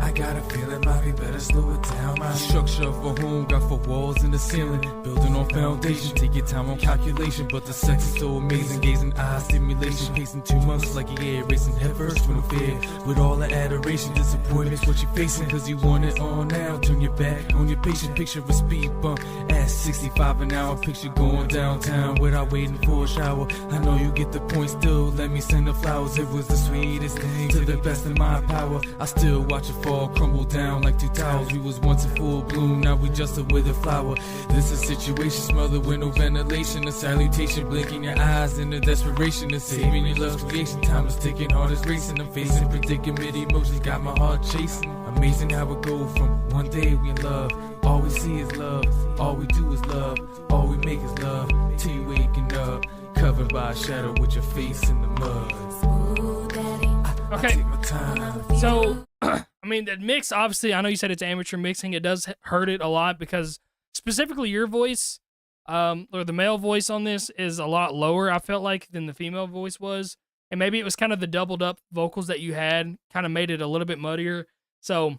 I got a feeling, mommy. Better slow it down, mommy. Structure of a home got 4 walls in the ceiling. Building on foundation, take your time on calculation. But the sex is so amazing, gazing eyes, stimulation. Pacing 2 months like a year, racing headfirst with no fear. With all the adoration, disappointment's what you're facing. Cause you want it all now, turn your your back on your patient, picture a speed bump at 65 an hour. Picture going downtown without waiting for a shower. I know you get the point still. Let me send the flowers. It was the sweetest thing to the best of my power. I still watch it fall, crumble down like two towels. We was once in full bloom, now we just a withered flower. This is a situation smothered with no ventilation. A salutation, blinking your eyes in the desperation of saving your love's creation. Time is ticking, heart is racing. I'm facing predicament, emotions got my heart chasing. Amazing how it go from one day we in love. All we see is love, all we do is love, all we make is love. Till you waking up, covered by a shadow with your face in the mud. Okay, so I mean that mix, obviously I know you said it's amateur mixing. It does hurt it a lot because specifically your voice, or the male voice on this is a lot lower, I felt like, than the female voice was. And maybe it was kind of the doubled up vocals that you had kind of made it a little bit muddier. So,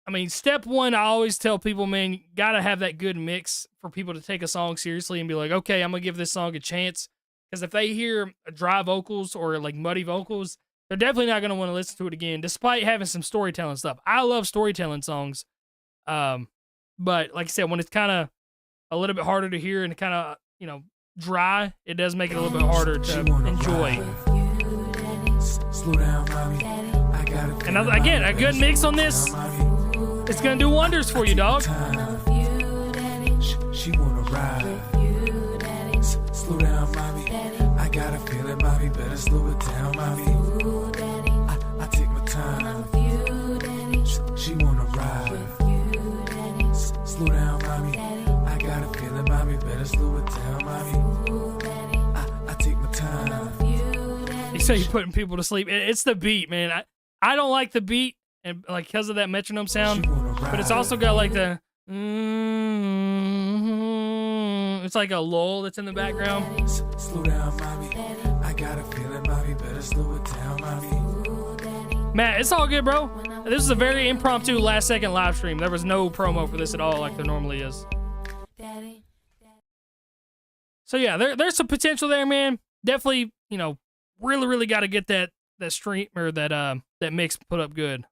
I mean, step one, I always tell people, man, gotta have that good mix for people to take a song seriously and be like, okay, I'm gonna give this song a chance. Because if they hear dry vocals or like muddy vocals, they're definitely not gonna want to listen to it again, despite having some storytelling stuff. I love storytelling songs. But like I said, when it's kind of a little bit harder to hear and kind of, you know, dry, it does make it a little bit harder to enjoy. Slow down, mommy. I got And again, a good mix on this, it's gonna do wonders for you, dog. She wanna ride. Slow down, mommy. I got a feeling, mommy. Better slow it down, mommy. I take my time. She wanna ride. Slow down, mommy. I got a feeling, mommy. Better slow it down, mommy. I take my time. You say you're putting people to sleep. It's the beat, man. I don't like the beat, and like because of that metronome sound, but it's also got like the it's like a lull that's in the background. Slow down, mommy. I got a feeling, mommy. Better slow it down, mommy. Matt, it's all good, bro. This is a very impromptu last second live stream. There was no promo for this at all like there normally is. So yeah, there's some potential there, man. Definitely, you know, really got to get that stream or that mix put up good.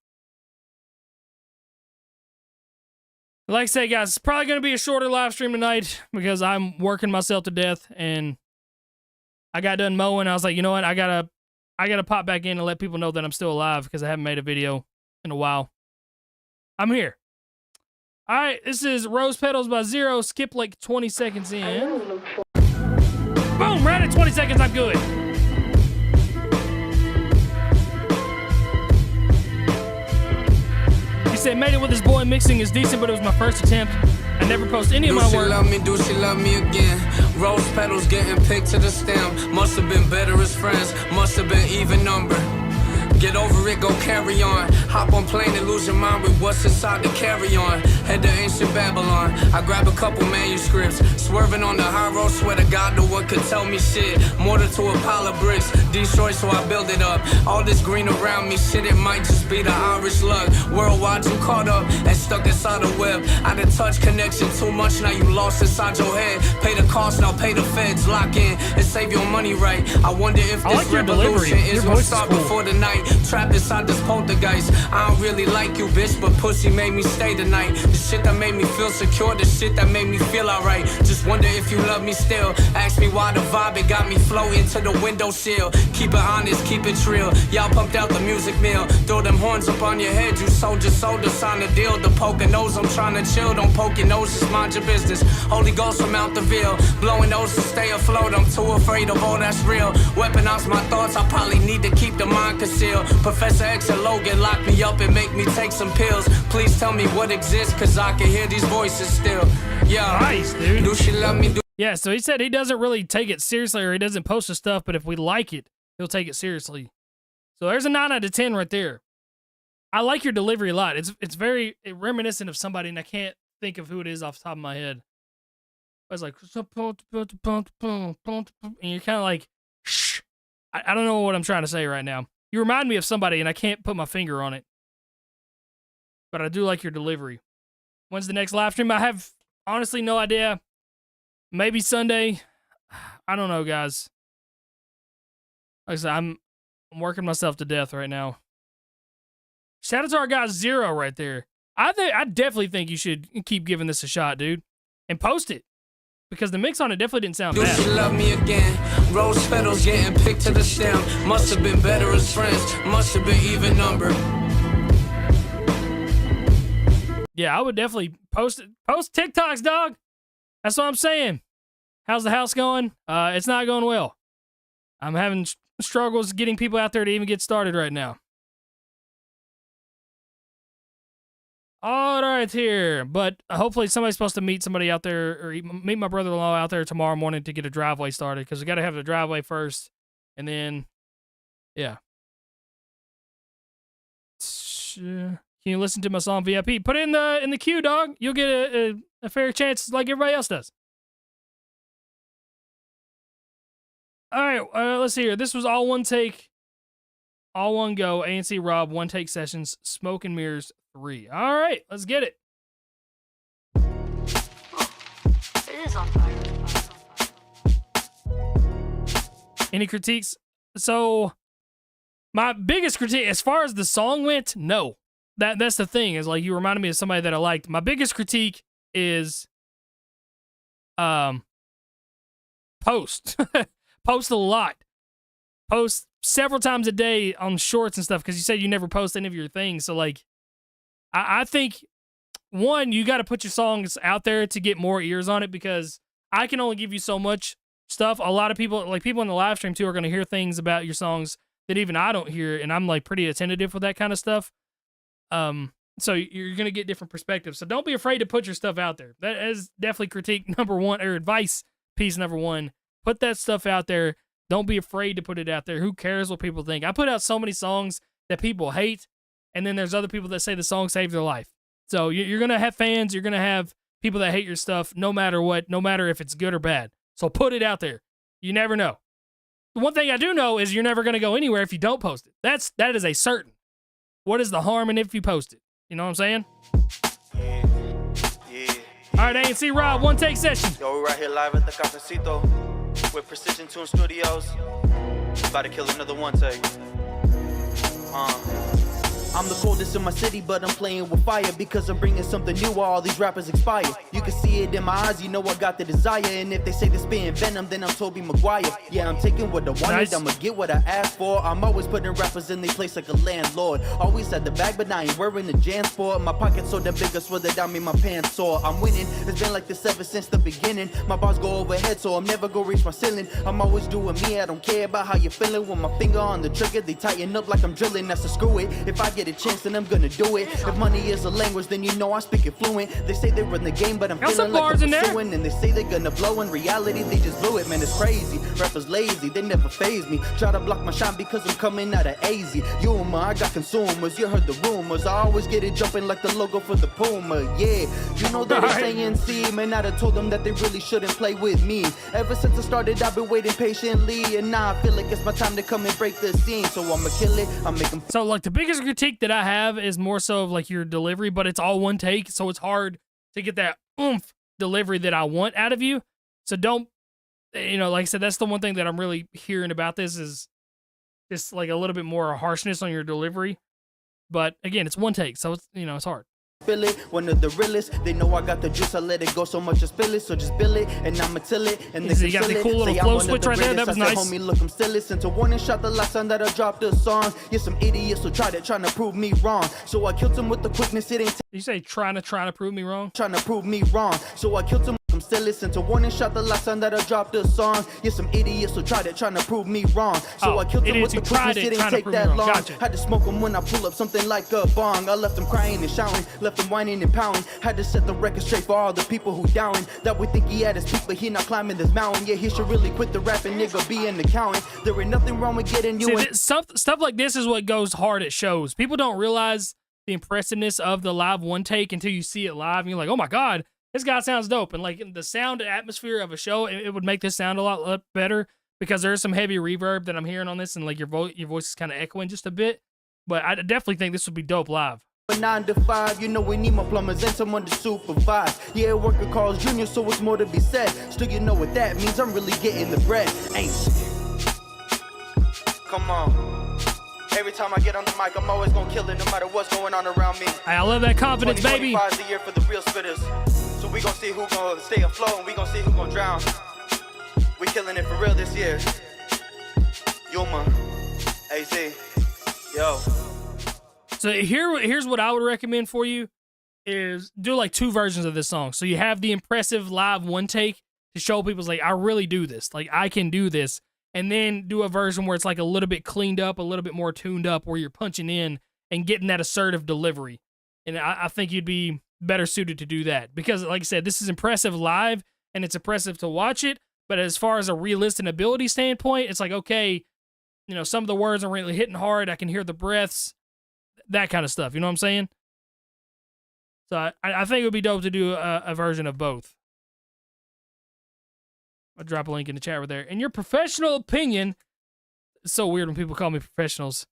Like I say, guys, it's probably going to be a shorter live stream tonight because I'm working myself to death, and I got done mowing. I was like, you know what? I gotta pop back in and let people know that I'm still alive because I haven't made a video in a while. I'm here. All right, this is Rose Petals by Zero. Skip like 20 seconds in. Boom, right at 20 seconds, I'm good. He said, made it with his boy. Mixing is decent, but it was my first attempt. I never post any of my work. Do she love me again? Rose petals getting picked to the stem. Must have been better as friends. Must have been even number. Get over it, go carry on. Hop on plane and lose your mind with what's inside to carry on. Head to ancient Babylon. I grab a couple manuscripts. Swerving on the high road, swear to God, no one could tell me shit. Mortar to Apollo bricks. Destroy, so I build it up. All this green around me, shit, it might just be the Irish luck. Worldwide, you caught up and stuck inside the web. Out of touch connection too much, now you lost inside your head. Pay the cost, now pay the feds. Lock in and save your money right. I wonder if this revolution is gonna start before the night. Trapped inside this poltergeist. I don't really like you, bitch, but pussy made me stay tonight. The shit that made me feel secure, the shit that made me feel alright. Just wonder if you love me still. Ask me why the vibe, it got me floating to the window sill. Keep it honest, keep it real. Y'all pumped out the music mill. Throw them horns up on your head, you soldier, sign a deal. The poker nose, I'm trying to chill. Don't poke your nose, just mind your business. Holy Ghost from out the Ville. Blowing nose to stay afloat, I'm too afraid of all that's real. Weaponize my thoughts, I probably need to keep the mind concealed. Professor X and Logan lock me up and make me take some pills. Please tell me what exists, cause I can hear these voices still. Yeah, nice, dude. Do she love me? Yeah, so he said he doesn't really take it seriously, or he doesn't post his stuff, but if we like it, he'll take it seriously. So there's a 9 out of 10 right there. I like your delivery a lot. It's very reminiscent of somebody, and I can't think of who it is off the top of my head. I was like, and you're kind of like, shh. I don't know what I'm trying to say right now. You remind me of somebody, and I can't put my finger on it. But I do like your delivery. When's the next live stream? I have honestly no idea. Maybe Sunday. I don't know, guys. Like I said, I'm working myself to death right now. Shout out to our guy Zero right there. I definitely think you should keep giving this a shot, dude, and post it because the mix on it definitely didn't sound Do bad. she love me again? Rose petals getting picked to the stem. Must have been better as friends. Must have been even numbered. Yeah, I would definitely post TikToks, dog. That's what I'm saying. How's the house going? It's not going well. I'm having struggles getting people out there to even get started right now. All right, here. But hopefully somebody's supposed to meet somebody out there or meet my brother-in-law out there tomorrow morning to get a driveway started because we got to have the driveway first. And then, yeah. Can you listen to my song VIP? Put it in the queue, dog. You'll get a fair chance like everybody else does. All right, let's see here. This was all one take, all one go. ANC Rob, one take sessions, Smoke and Mirrors 3. All right, let's get it. It is on fire. Any critiques? So, my biggest critique, as far as the song went, no. That's the thing, is like you reminded me of somebody that I liked. My biggest critique is post. Post a lot. Post several times a day on shorts and stuff because you said you never post any of your things. So, like, I think, one, you got to put your songs out there to get more ears on it because I can only give you so much stuff. A lot of people, like people in the live stream too, are going to hear things about your songs that even I don't hear, and I'm like pretty attentive with that kind of stuff. So you're going to get different perspectives. So don't be afraid to put your stuff out there. That is definitely critique number one, or advice piece number one. Put that stuff out there. Don't be afraid to put it out there. Who cares what people think? I put out so many songs that people hate, and then there's other people that say the song saved their life. So you're going to have fans. You're going to have people that hate your stuff no matter what, no matter if it's good or bad. So put it out there. You never know. The one thing I do know is you're never going to go anywhere if you don't post it. That is a certain. What is the harm in if you post it? You know what I'm saying? Yeah. All right, ANC Rob, one take session. Yo, we're right here live at the Cafecito with Precision Tune Studios. About to kill another one take. I'm the coldest in my city, but I'm playing with fire because I'm bringing something new while all these rappers expire. You can see it in my eyes, you know I got the desire. And if they say they're spitting venom, then I'm Toby Maguire. Yeah, I'm taking what I wanted, Nice. I'ma get what I asked for. I'm always putting rappers in their place like a landlord. Always had the bag, but I ain't wearing the jam sport. My pocket's so damn big, I swear that I made my pants sore. I'm winning, it's been like this ever since the beginning. My bars go overhead, so I'm never gonna reach my ceiling. I'm always doing me, I don't care about how you're feeling. With my finger on the trigger, they tighten up like I'm drilling. That's a screw it. If I get a chance, then I'm gonna do it. If money is a language, then you know I speak it fluent. They say they run the game, but I'm Got some feeling like bars I'm in there. pursuing. And they say they're gonna blow. In reality, they just blew it. Man, it's crazy. Rappers lazy, they never phase me. Try to block my shine because I'm coming out of AZ. Humor, I got consumers. You heard the rumors. I always get it jumping like the logo for the Puma. Yeah, you know that it's ANC. Man, I done told them that they really shouldn't play with me. Ever since I started, I've been waiting patiently. And now I feel like it's my time to come and break the scene. So I'ma kill it. I'm making. So, like, the biggest critique that I have is more so of, like, your delivery, but it's all one take, so it's hard to get that oomph delivery that I want out of you. So don't, you know, like I said, that's the one thing that I'm really hearing about this is just, like, a little bit more harshness on your delivery. But, again, it's one take, so it's, you know, it's hard. Feel it, one of the realest. They know I got the juice, I let it go so much I spill it. So just bill it, and I'ma till it. And they So you got can the feel cool it. little Say flow I'm one of switch the right there, that realest. was I said, nice. homie, look, I'm still it. Sent a warning shot the last time that I dropped the song. Yeah, some idiots who tried it, trying to prove me wrong. So I killed him with the quickness, it ain't You say trying to prove me wrong? trying to prove me wrong. So I killed him. I'm still listening to warning shot the last time that I dropped the song. Yeah, some idiots who tried it, trying to prove me wrong. So I killed him with idiots the who tried quickness, it, it trying ain't to take prove me that wrong. long. Gotcha. Had to smoke them when I pull up something like a bong. I left them crying and shouting, left them whining and pounding. Had to set the record straight for all the people who doubting that we think he at his peak, but he not climbing this mountain. Yeah, he should really quit the rapping, nigga, be in the counting. There ain't nothing wrong with getting you in. Stuff like this is what goes hard at shows. People don't realize the impressiveness of the live one take until you see it live, and you're like, oh my god, this guy sounds dope. And like the sound atmosphere of a show, it would make this sound a lot better because there's some heavy reverb that I'm hearing on this, and like your voice is kind of echoing just a bit. But I definitely think this would be dope live. 9 to 5, you know we need more plumbers and someone to supervise. Yeah, worker calls junior, so it's more to be said. Still, you know what that means. I'm really getting the bread. Ain't. Come on. Hey, Every time I get on the mic, I'm always gonna kill it no matter what's going on around me. I love that confidence, baby. 2025 is the year for the real spitters. So we gonna see who gonna stay afloat and we gonna see who gonna drown. We killing it for real this year. Yuma, AZ, yo. So here's what I would recommend for you is do like 2 versions of this song. So you have the impressive live one take to show people like, I really do this. Like, I can do this. And then do a version where it's like a little bit cleaned up, a little bit more tuned up, where you're punching in and getting that assertive delivery. And I think you'd be better suited to do that. Because, like I said, this is impressive live, and it's impressive to watch it. But as far as a realistic ability standpoint, it's like, okay, you know, some of the words aren't really hitting hard. I can hear the breaths, that kind of stuff. You know what I'm saying? So I think it would be dope to do a version of both. I'll drop a link in the chat right there. In your professional opinion, it's so weird when people call me professionals.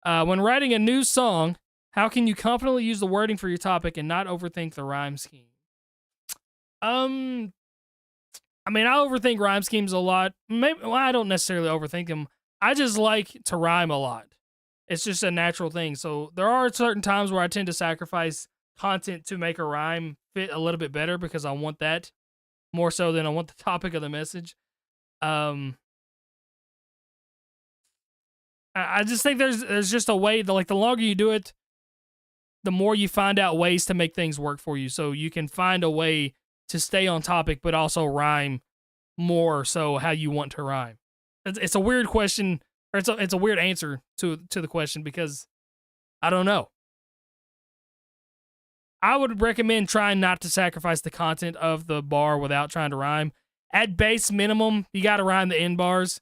When writing a new song, how can you confidently use the wording for your topic and not overthink the rhyme scheme? I mean, I overthink rhyme schemes a lot. Maybe, well, I don't necessarily overthink them. I just like to rhyme a lot. It's just a natural thing. So there are certain times where I tend to sacrifice content to make a rhyme fit a little bit better because I want that more so than I want the topic of the message. I just think there's just a way that, like, the longer you do it, the more you find out ways to make things work for you. So you can find a way to stay on topic, but also rhyme more so how you want to rhyme. It's a weird question, or it's a weird answer to the question because I don't know. I would recommend trying not to sacrifice the content of the bar without trying to rhyme. At base minimum, you got to rhyme the end bars.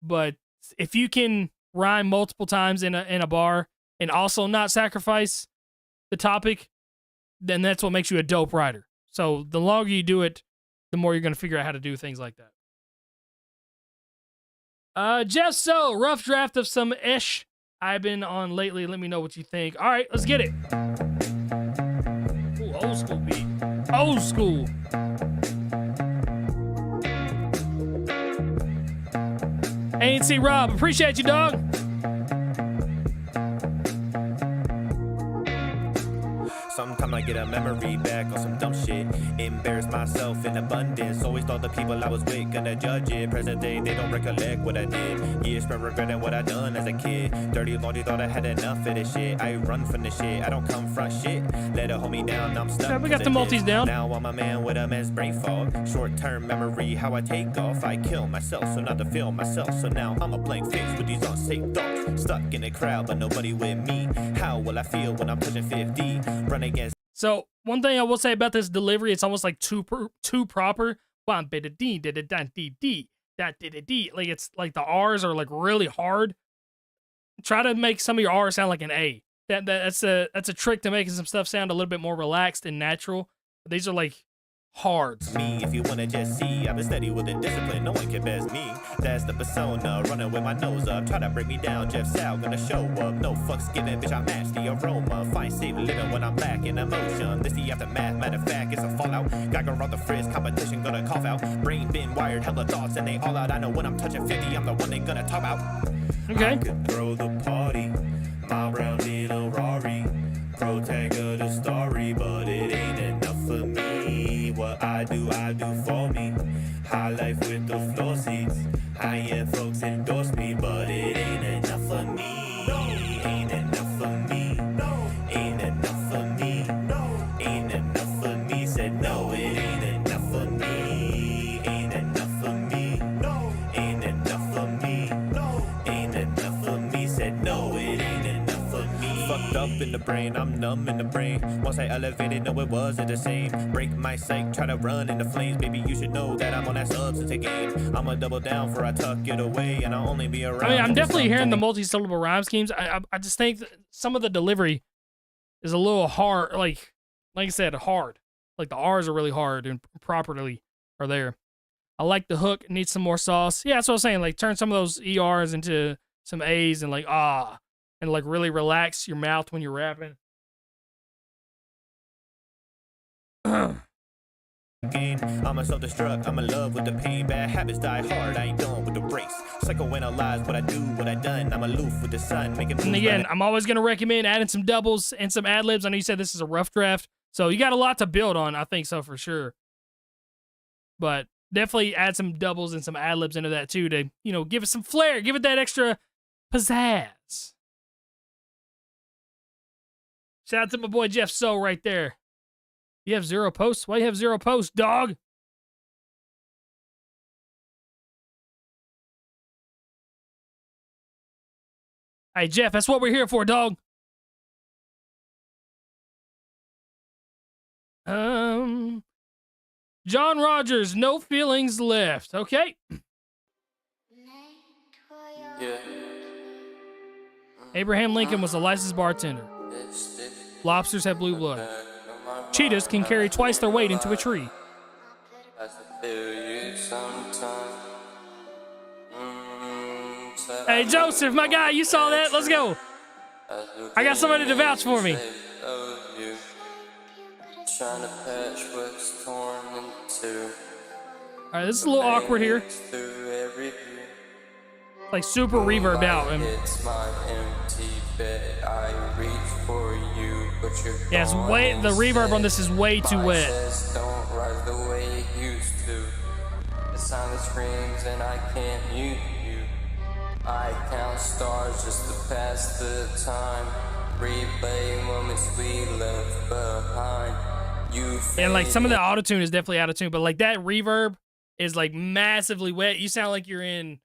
But if you can rhyme multiple times in a bar and also not sacrifice the topic, then that's what makes you a dope writer. So the longer you do it, the more you're going to figure out how to do things like that. Just so, rough draft of some ish I've been on lately. Let me know what you think. All right, let's get it. Ooh, old school beat. Old school. ANC Rob, appreciate you, dog. Sometimes I get a memory back on some dumb shit. Embarrass myself in abundance. Always thought the people I was with gonna judge it. Present day, they don't recollect what I did. Years spent regretting what I done as a kid. Dirty laundry, thought I had enough of this shit. I run from this shit, I don't come front shit. Let it hold me down, I'm stuck. Yeah, we got the multis down. Now I'm a man with a man's brain fog. Short-term memory, how I take off. I kill myself, so not to feel myself. So now I'm a blank face with these unsafe thoughts. Stuck in a crowd, but nobody with me. How will I feel when I'm pushing 50? Run against. So one thing I will say about this delivery, it's almost like too proper. Like it's like the R's are like really hard. Try to make some of your R's sound like an A. That's a trick to making some stuff sound a little bit more relaxed and natural. These are like hard. Me, if you wanna just see, I've been steady with the discipline, no one can best me. That's the persona, running with my nose up, try to break me down, Jeff Sal gonna show up. No fucks given, bitch, I match the aroma. Find safe living when I'm lacking emotion. This the aftermath, matter of fact, it's a fallout. Gotta run the frizz, competition gonna cough out. Brain been wired, hella thoughts, and they all out. I know when I'm touching 50, I'm the one they gonna talk about. Okay. I could throw the party, my brown little Rari. Protect of the story, but it ain't enough for me. What I do for me. High life with the floor seats. High-end folks endorse me, but it ain't enough for me. Ain't enough for me. Ain't enough for me. Ain't enough for me. Said no, it ain't enough for me. Ain't enough for me. Ain't enough for me. Ain't enough for me. Said no, it ain't enough for me. Fucked up in the brain, I'm numb in the brain. Once I elevated, no, it wasn't the same. Break my psych, try to run in the flames. Baby, you should know that I'm on that substance game. I'ma double down for I tuck it away, and I'll only be around. I mean, I'm definitely hearing the multi-syllable rhyme schemes. I just think that some of the delivery is a little hard. Like I said, hard. Like the R's are really hard and properly are there. I like the hook. Needs some more sauce. Yeah, that's what I'm saying. Like turn some of those ERs into some A's and like and like really relax your mouth when you're rapping. I'm a self-destruct, I'm in love with the pain. Bad habits die hard, I ain't done with the race. Psychoanalyze what I do, what I done. I'm aloof with the sun, making moves. And again, I'm always going to recommend adding some doubles and some ad-libs. I know you said this is a rough draft, so you got a lot to build on. I think so for sure. But definitely add some doubles and some ad-libs into that too to, you know, give it some flair, give it that extra pizzazz. Shout out to my boy Jeff So right there. You have 0 posts? Why you have 0 posts, dog? Hey, Jeff, that's what we're here for, dog. John Rogers, No Feelings Left. Okay. Yeah. Abraham Lincoln was a licensed bartender. Lobsters have blue blood. Cheetahs can carry twice their weight into a tree. Hey, Joseph, my guy, you saw that? Let's go. I got somebody to vouch for me. Alright, this is a little awkward here. Like super reverb out. Yeah, it's way, the reverb on this is way too wet. The silence screams and I can't mute you. I count stars just to pass the time. Replay moments we left behind. And like some of the auto-tune is definitely out of tune, but like that reverb is like massively wet. You sound like you're in,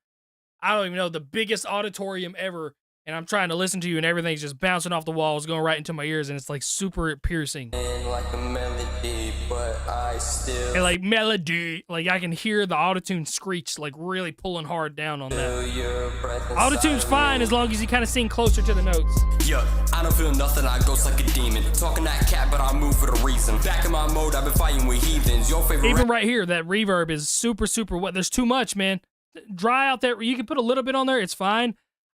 I don't even know, the biggest auditorium ever. And I'm trying to listen to you and everything's just bouncing off the walls, going right into my ears, and it's like super piercing. Like a melody, but I still and like melody, like I can hear the autotune screech, like really pulling hard down on that. Autotune's fine as long as you kind of sing closer to the notes. Yeah, I don't feel nothing, I ghost like a demon. Talking that cat, but I move for a reason. Back in my mode, I've been fighting with heathens. Your favorite. Even right here, that reverb is super, super wet. There's too much, man. Dry out there. You can put a little bit on there. It's fine.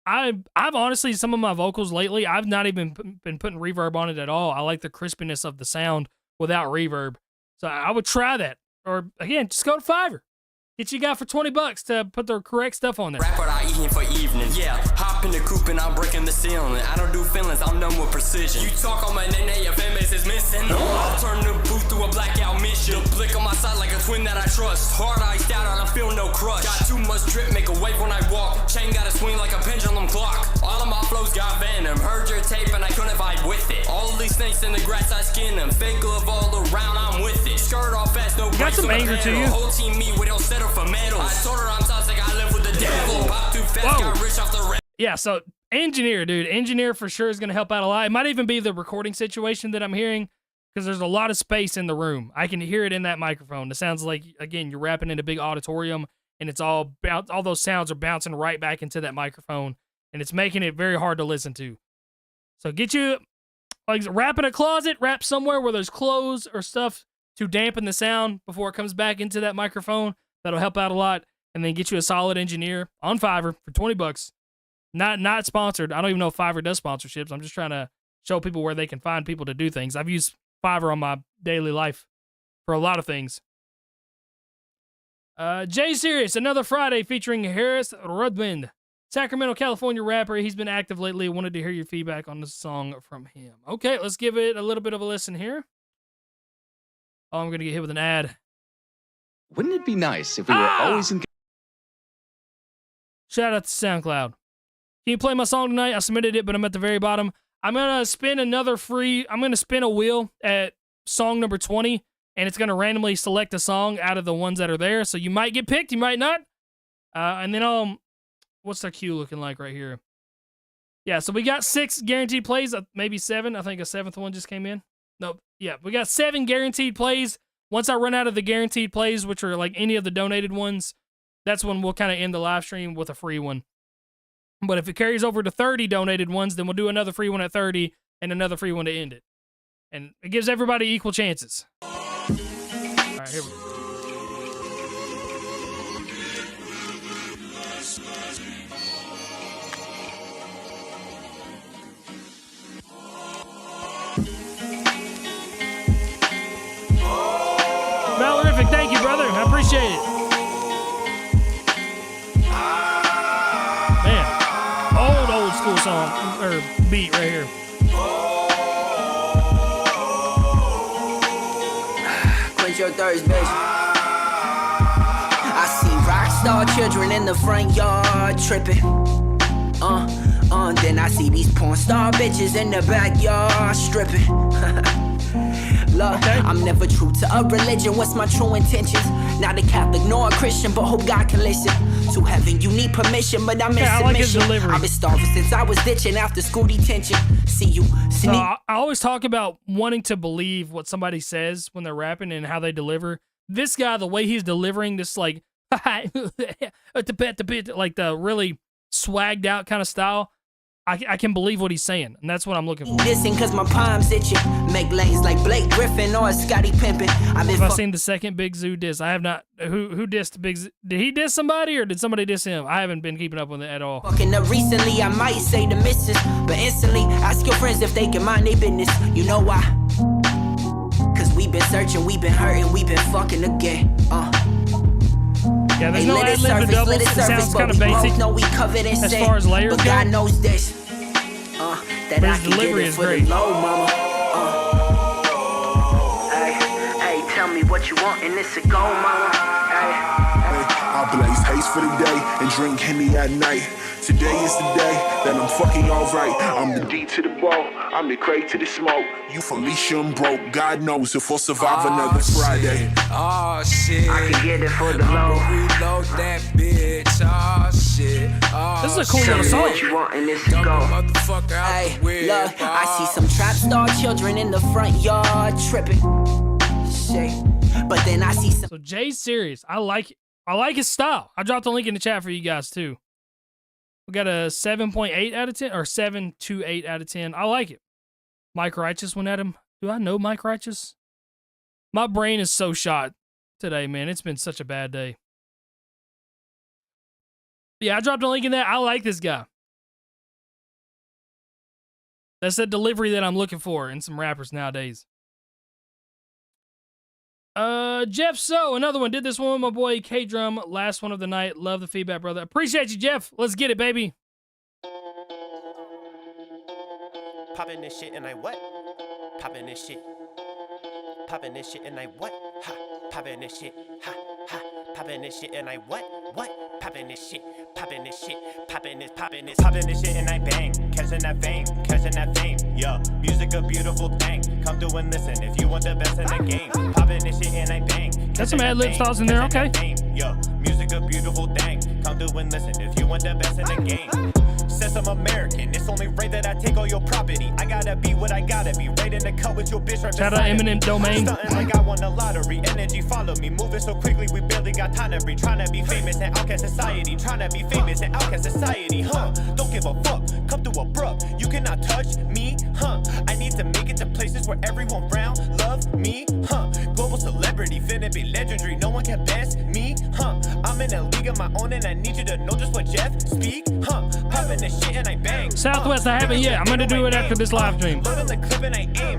I've honestly, some of my vocals lately, I've not even been putting reverb on it at all. I like the crispiness of the sound without reverb. So I would try that. Or again, just go to Fiverr. Get you a guy for $20 to put the correct stuff on there. Rapper I eat him for evening. Yeah, hop in the coupe and I'm breaking the ceiling. I don't do feelings, I'm done with precision. You talk on my name, your fan base is missing. I'll turn the booth to a blackout mission. The blick on my side like a twin that I trust. Hard iced out, I don't feel no crush. Got too much drip, make a wave when I walk. Chain gotta swing like a pendulum clock. All of my flows got venom. Heard your tape and I couldn't vibe with it. All of these snakes in the grass, I skin them. Fake love all around, I'm with it. Skirt off fast, no got some anger to you. Whole team me, we don't settle for medals. I told her I'm toxic, I live with the devil. Pop too fast, got rich off the red. Yeah, so engineer, dude. Engineer for sure is going to help out a lot. It might even be the recording situation that I'm hearing because there's a lot of space in the room. I can hear it in that microphone. It sounds like, again, you're rapping in a big auditorium and it's all those sounds are bouncing right back into that microphone and it's making it very hard to listen to. So get you, like, rap in a closet, rap somewhere where there's clothes or stuff to dampen the sound before it comes back into that microphone. That'll help out a lot. And then get you a solid engineer on Fiverr for $20. Not sponsored. I don't even know if Fiverr does sponsorships. I'm just trying to show people where they can find people to do things. I've used Fiverr on my daily life for a lot of things. Jay Serious, Another Friday featuring Harris Rudman, Sacramento, California rapper. He's been active lately. Wanted to hear your feedback on the song from him. Okay, let's give it a little bit of a listen here. Oh, I'm going to get hit with an ad. Wouldn't it be nice if we were always in... Shout out to SoundCloud. Can you play my song tonight? I submitted it, but I'm at the very bottom. I'm going to spin a wheel at song number 20, and it's going to randomly select a song out of the ones that are there. So you might get picked, you might not. And then, what's the queue looking like right here? Yeah, so we got 6 guaranteed plays, maybe 7. I think a 7th one just came in. Nope. Yeah, we got 7 guaranteed plays. Once I run out of the guaranteed plays, which are like any of the donated ones, that's when we'll kind of end the live stream with a free one. But if it carries over to 30 donated ones, then we'll do another free one at 30 and another free one to end it. And it gives everybody equal chances. All right, here we go. Valorific, thank you, brother. I appreciate it. Man, old school song or beat right here. Quench your thirst, bitch. I see rock star children in the front yard tripping. Then I see these porn star bitches in the backyard stripping. Look, I'm never true to a religion. What's my true intentions? Not a Catholic nor a Christian, but hope God can listen. To heaven, you need permission, but I'm in submission. I've been starving since I was ditching after school detention. See you. So I always talk about wanting to believe what somebody says when they're rapping and how they deliver. This guy, the way he's delivering this, like, like the really swagged out kind of style, I can believe what he's saying, and that's what I'm looking for. Dissing cause my palms itching. Make lanes like Blake Griffin or Scotty Pimpin'. Have I seen the second Big Zoo diss? I have not. Who dissed Big Zoo? Did he diss somebody or did somebody diss him? I haven't been keeping up with it at all. Fucking up recently, I might say the missus, but instantly ask your friends if they can mind their business. You know why? Cause we been searching, we been hurting, we been fucking again. Yeah, there's no ad-lib to doubles. It sounds kind of basic as far as layers go. God knows this. That but his delivery is great. Low, mama. Hey, tell me what you want and it's a go, mama. I blaze haze for the day and drink Henny at night. Today is the day that I'm fucking alright. I'm the D to the ball, I'm the Craig to the smoke. You Felicia and broke, God knows if I'll survive another Friday. Oh shit, I can get it for the low. Reload that bitch. Oh shit. Oh, this is a cool little song. What you want and it's a go. Hey, look, I see some trap star children in the front yard tripping. Shit, but then I see some. So Jay's serious. I like it. I like his style. I dropped a link in the chat for you guys too. We got a 7.8 out of 10 or 7 to 8 out of 10. I like it. Mike Righteous went at him. Do I know Mike Righteous? My brain is so shot today, man. It's been such a bad day. Yeah, I dropped a link in that. I like this guy. That's the delivery that I'm looking for in some rappers nowadays. Jeff So, another one. Did this one with my boy K-Drum. Last one of the night. Love the feedback, brother. Appreciate you, Jeff. Let's get it, baby. Popping this shit and I what? Popping this shit. Popping this shit and I what? Ha. Popping this shit. Ha. Ha. Popping this shit and I what? What? Popping this shit. Popping this shit. Popping this shit and I bang. Catching that fame. Catching that fame. Yeah. Music a beautiful thing. Come through and listen if you want the best in the game. Popping this shit and I bang. That's some ad-lib styles in there, okay. Yeah. Music a beautiful thing. Come through and listen if you want the best in the game. Says I'm American, it's only right that I take all your property. I gotta be what I gotta be, right in the cut with your bitch right beside me. Shout out Eminent Domain. Stuntin' like I won the lottery, energy follow me. Moving so quickly, we barely got time to breathe. Tryna be famous in outcast society. Tryna be famous in outcast society, huh? Don't give a fuck, come through abrupt. You cannot touch me, huh? I need to make it to places where everyone round love me, huh? Global celebrity, finna be legendary. No one can best me, huh? I'm in a league of my own and I need you to know just what Jeff speak, huh? Popping the shit and I bang. Southwest, I haven't yet. I'm gonna do it after this live stream. Load on the clip and I aim,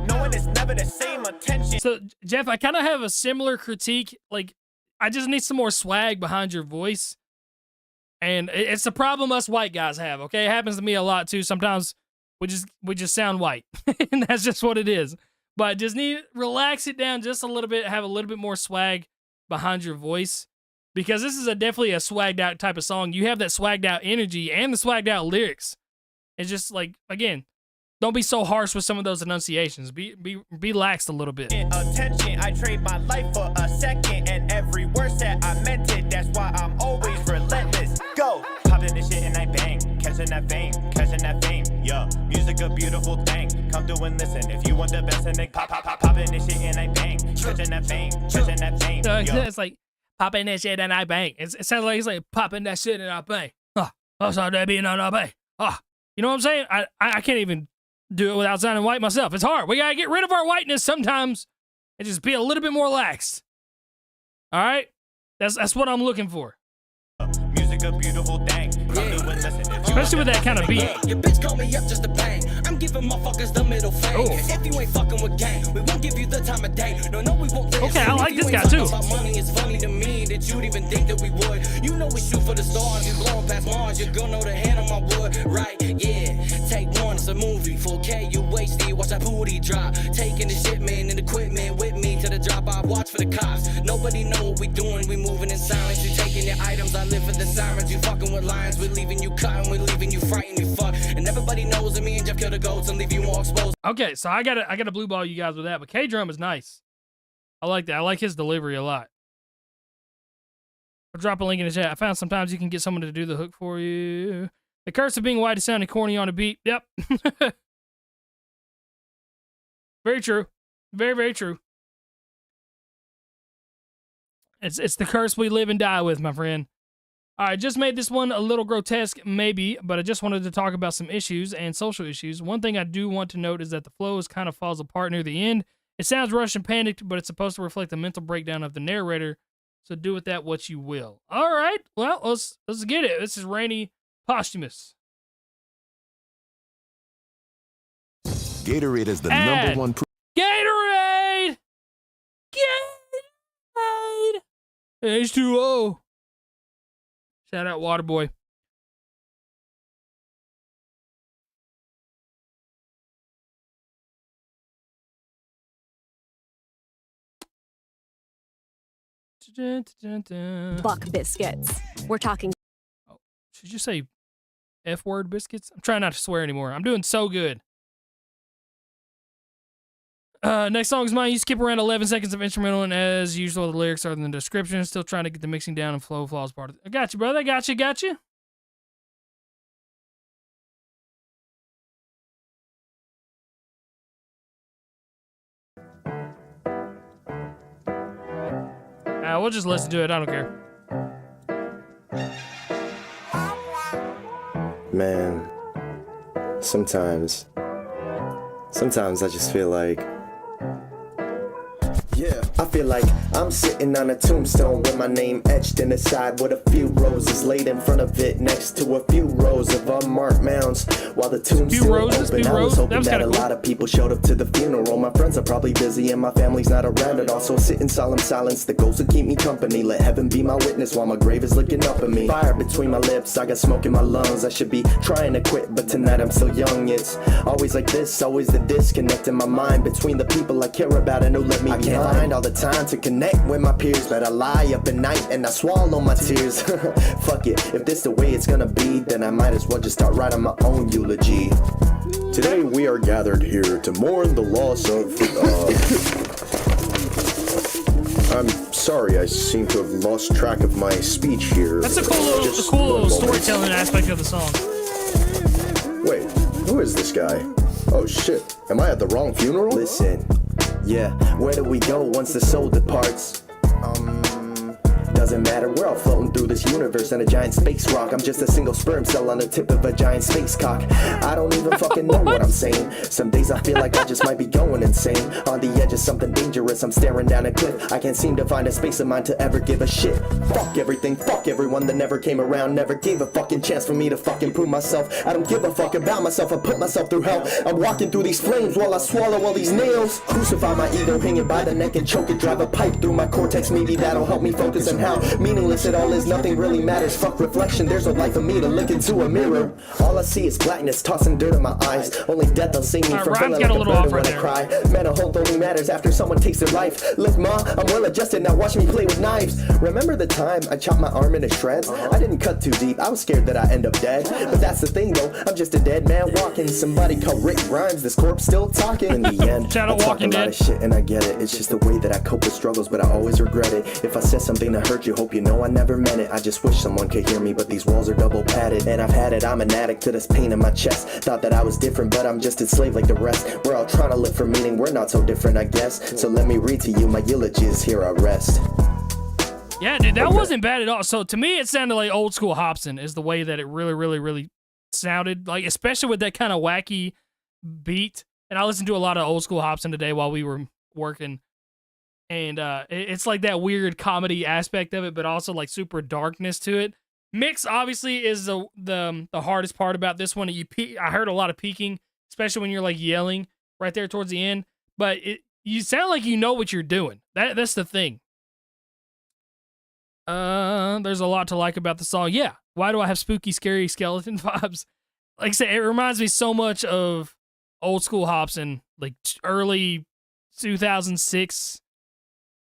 knowing it's never the same attention. So, Jeff, I kind of have a similar critique. Like, I just need some more swag behind your voice. And it's a problem us white guys have, okay? It happens to me a lot, too. Sometimes we just sound white. And that's just what it is. But just relax it down just a little bit, have a little bit more swag behind your voice. Because this is definitely a swagged out type of song. You have that swagged out energy and the swagged out lyrics. It's just like, again, don't be so harsh with some of those enunciations. Be laxed a little bit. Attention, I trade my life for a second, and every word said I meant it. That's why I'm always relentless. Go, popping this shit and I bang, catching that fame, yeah. Music a beautiful thing. Come through and listen if you want the best in it. Popping this shit and I bang, catching that fame, yeah. It's like popping that shit and I bang. It sounds like he's like popping that shit and I bang. Oh, sorry, that being on I bang. You know what I'm saying? I can't even do it without sounding white myself. It's hard. We gotta get rid of our whiteness sometimes and just be a little bit more lax. All right, that's what I'm looking for. Music like a beautiful thing. Come do and listen. Especially with that kind of beat. Your bitch call me up just to bang. I'm giving motherfuckers the middle finger. If you ain't fucking with gang, we won't give you the time of day. No, we won't. Okay, I like this guy too. About money, it's funny to me that you'd even think that we would. You know we shoot for the stars, you blowing past Mars, you're gonna know the hand on my wood, right? Yeah, take one, it's a movie. 4K, you wasted, watch that booty drop. Taking the shipment and equipment with me to the drop. I watch for the cops. Nobody know what we doing. We moving in silence. You taking your items. I live for the sirens. You fucking with lions. We leaving you cut and we leaving you frightened. You fuck. And everybody knows that me and Jeff kill the goats and leave you all exposed. Okay, so I gotta blue ball you guys with that, but K-Drum is nice. I like that. I like his delivery a lot. I'll drop a link in the chat. I found sometimes you can get someone to do the hook for you. The curse of being white is sounding corny on a beat. Yep. Very true. Very, very true. It's the curse we live and die with, my friend. All right, just made this one a little grotesque, maybe, but I just wanted to talk about some issues and social issues. One thing I do want to note is that the flow kind of falls apart near the end. It sounds rushed and panicked, but it's supposed to reflect the mental breakdown of the narrator. So do with that what you will. All right, well, let's get it. This is Rainy Posthumous. Gatorade is the number one. Gatorade! Gatorade! H2O. Shout out Waterboy. Buck biscuits. We're talking. Oh, should you say F-word biscuits? I'm trying not to swear anymore. I'm doing so good. Next song is mine. You skip around 11 seconds of instrumental, and as usual, the lyrics are in the description. Still trying to get the mixing down and flow flaws part of it. I got you, brother. I got you. Got you. We'll just listen to it. I don't care. Man, sometimes I just feel like, yeah, I feel like I'm sitting on a tombstone with my name etched in the side with a few roses laid in front of it next to a few rows of unmarked mounds while the tomb's still open. I was hoping that a lot of people showed up to the funeral. My friends are probably busy and my family's not around at all, so sit in solemn silence. The ghosts will keep me company. Let heaven be my witness while my grave is looking up at me. Fire between my lips, I got smoke in my lungs. I should be trying to quit, but tonight I'm still young. It's always like this, always the disconnect in my mind between the people I care about and who let me behind. All the time to connect with my peers, but I lie up at night and I swallow my tears. Fuck it, if this the way it's gonna be, then I might as well just start writing my own eulogy. Today we are gathered here to mourn the loss of I'm sorry, I seem to have lost track of my speech here. That's a cool little storytelling aspect of the song. Wait, who is this guy? Oh shit, am I at the wrong funeral? Listen, yeah, where do we go once the soul departs? Doesn't matter, we're all floating through this universe in a giant space rock. I'm just a single sperm cell on the tip of a giant space cock. I don't even fucking know what I'm saying. Some days I feel like I just might be going insane. On the edge of something dangerous, I'm staring down a cliff. I can't seem to find a space of mind to ever give a shit. Fuck everything, fuck everyone that never came around. Never gave a fucking chance for me to fucking prove myself. I don't give a fuck about myself, I put myself through hell. I'm walking through these flames while I swallow all these nails. Crucify my ego, hanging by the neck and choke it. Drive a pipe through my cortex, maybe that'll help me focus on how meaningless it all is, nothing really matters. Fuck reflection, there's no life for me to look into a mirror. All I see is blackness, tossing dirt in my eyes. Only death will save me from feeling like a bird when I cry. Mental health only matters after someone takes their life. Look ma, I'm well adjusted, now watch me play with knives. Remember the time I chopped my arm into shreds? I didn't cut too deep, I was scared that I'd end up dead. But that's the thing though, I'm just a dead man walking. Somebody called Rick Grimes, this corpse still talking. In the end, I talk a lot of shit and I get it. It's just the way that I cope with struggles, but I always regret it. If I said something that hurt you, hope you know I never meant it. I just wish someone could hear me, but these walls are double padded. And I've had it, I'm an addict to this pain in my chest. Thought that I was different, but I'm just a slave like the rest. We're all trying to look for meaning, we're not so different I guess. So let me read to you my eulogies, here I rest. Yeah, dude, that wasn't bad at all. So to me, it sounded like old school Hobson is the way that it really sounded. Like, especially with that kind of wacky beat. And I listened to a lot of old school Hobson today while we were working. And it's like that weird comedy aspect of it, but also like super darkness to it. Mix obviously is the hardest part about this one. I heard a lot of peaking, especially when you're like yelling right there towards the end. But you sound like you know what you're doing. That's the thing. There's a lot to like about the song. Yeah. Why do I have spooky, scary skeleton vibes? Like I said, it reminds me so much of old school Hobson, like early 2006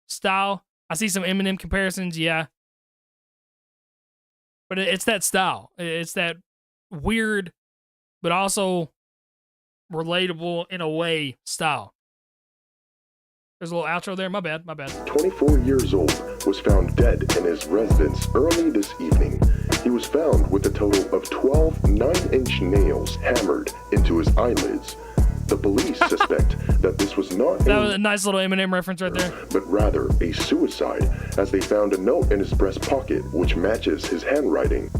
style. I see some Eminem comparisons. Yeah. But it's that style. It's that weird, but also relatable in a way style. There's a little outro there. My bad. 24 years old, was found dead in his residence early this evening. He was found with a total of 12 9-inch nails hammered into his eyelids. The police suspect that this was not that was a nice little Eminem reference right there. But rather a suicide, as they found a note in his breast pocket which matches his handwriting.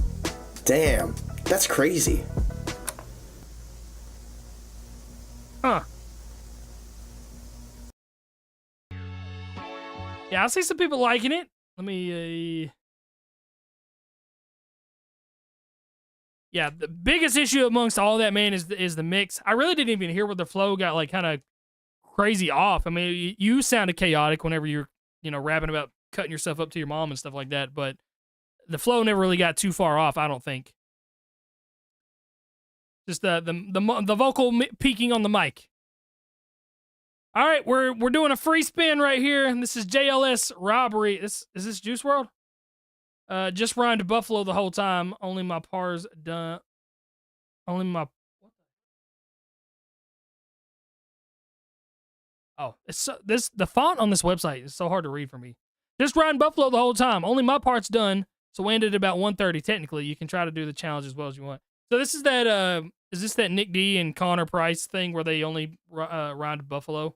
Damn, that's crazy. Huh. Yeah, I see some people liking it. Let me, yeah, the biggest issue amongst all that, man, is the mix. I really didn't even hear where the flow got, like, kind of crazy off. I mean, you sounded chaotic whenever you're, rapping about cutting yourself up to your mom and stuff like that, but the flow never really got too far off, I don't think. Just the vocal peaking on the mic. All right, we're doing a free spin right here, and this is JLS Robbery. Is this Juice WRLD? Just rhymed Buffalo the whole time. Only my par's done. Only my. Oh, it's the font on this website is so hard to read for me. Just rhymed Buffalo the whole time. Only my part's done. So we ended at about 1:30. Technically, you can try to do the challenge as well as you want. So this is that. Is this that Nick D and Connor Price thing where they only rhymed Buffalo?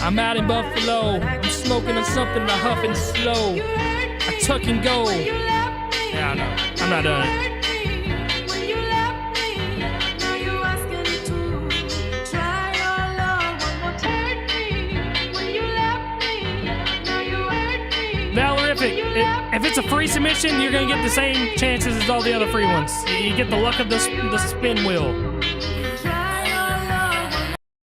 I'm out in Buffalo. I'm smoking on something, I huff and slow. I tuck and go. Yeah, I know. I'm not done it. Valorific. If it's a free submission, you're going to get the same chances as all the other free ones. You get the luck of the spin wheel.